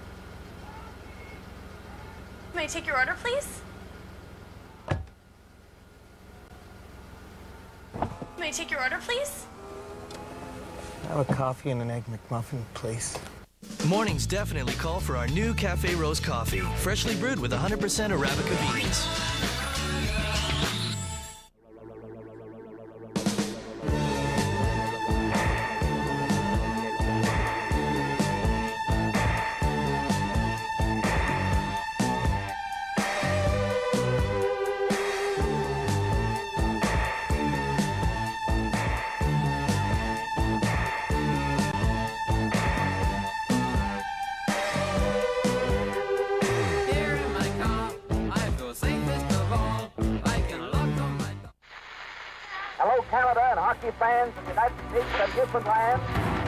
May I take your order, please? May I take your order, please? Have a coffee and an egg McMuffin, please. Mornings definitely call for our new Cafe Rose coffee, freshly brewed with 100% Arabica beans. Canada and hockey fans in the United States and Newfoundland.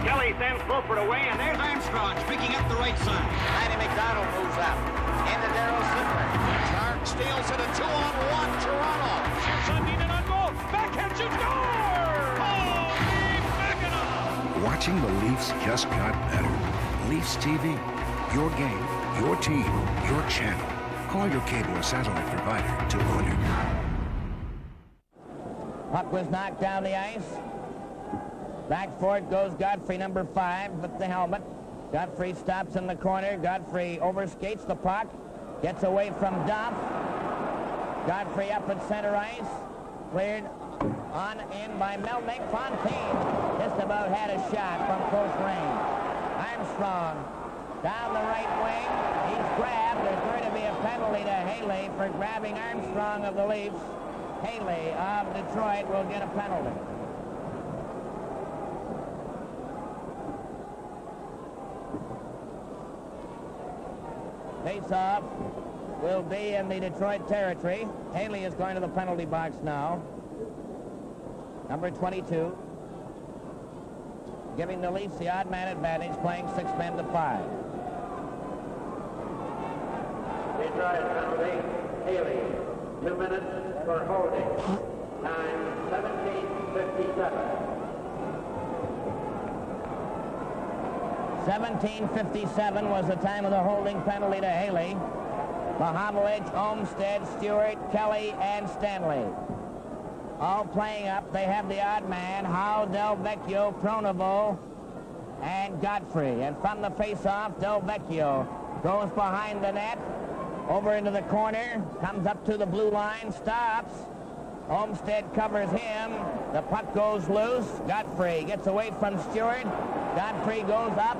Kelly sends Fulford away, and there's Armstrong picking up the right side. Matty McDonald moves up. Into Darryl Sittler. Stark steals it, a 2-on-1 Toronto. Shoots on Neenan on goal. Backhand shoots, score! Holy mackerel! Watching the Leafs just got better. Leafs TV. Your game, your team, your channel. Call your cable or satellite provider to order. Puck was knocked down the ice. Back for it goes Godfrey, number 5, with the helmet. Godfrey stops in the corner. Godfrey overskates the puck. Gets away from Duff. Godfrey up at center ice. Cleared on in by Melnick. Fontaine just about had a shot from close range. Armstrong down the right wing. He's grabbed. There's going to be a penalty to Haley for grabbing Armstrong of the Leafs. Haley of Detroit will get a penalty. Face off. will be in the Detroit territory. Haley is going to the penalty box now. Number 22. Giving the Leafs the odd man advantage, playing 6 men to 5. Detroit penalty, Haley. 2 minutes for holding. Time 17:57. 17:57 was the time of the holding penalty to Haley. Mahovlich, Olmsted, Stewart, Kelly, and Stanley. All playing up. They have the odd man, Howe, Del Vecchio, Pronovo, and Godfrey. And from the face-off, Del Vecchio goes behind the net, over into the corner, comes up to the blue line, stops. Olmsted covers him. The puck goes loose. Godfrey gets away from Stewart. Godfrey goes up,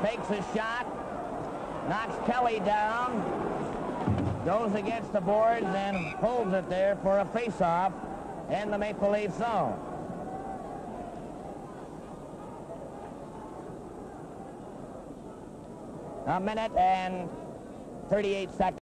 fakes a shot, knocks Kelly down, goes against the boards and holds it there for a face-off in the Maple Leaf zone. A minute and 38 seconds.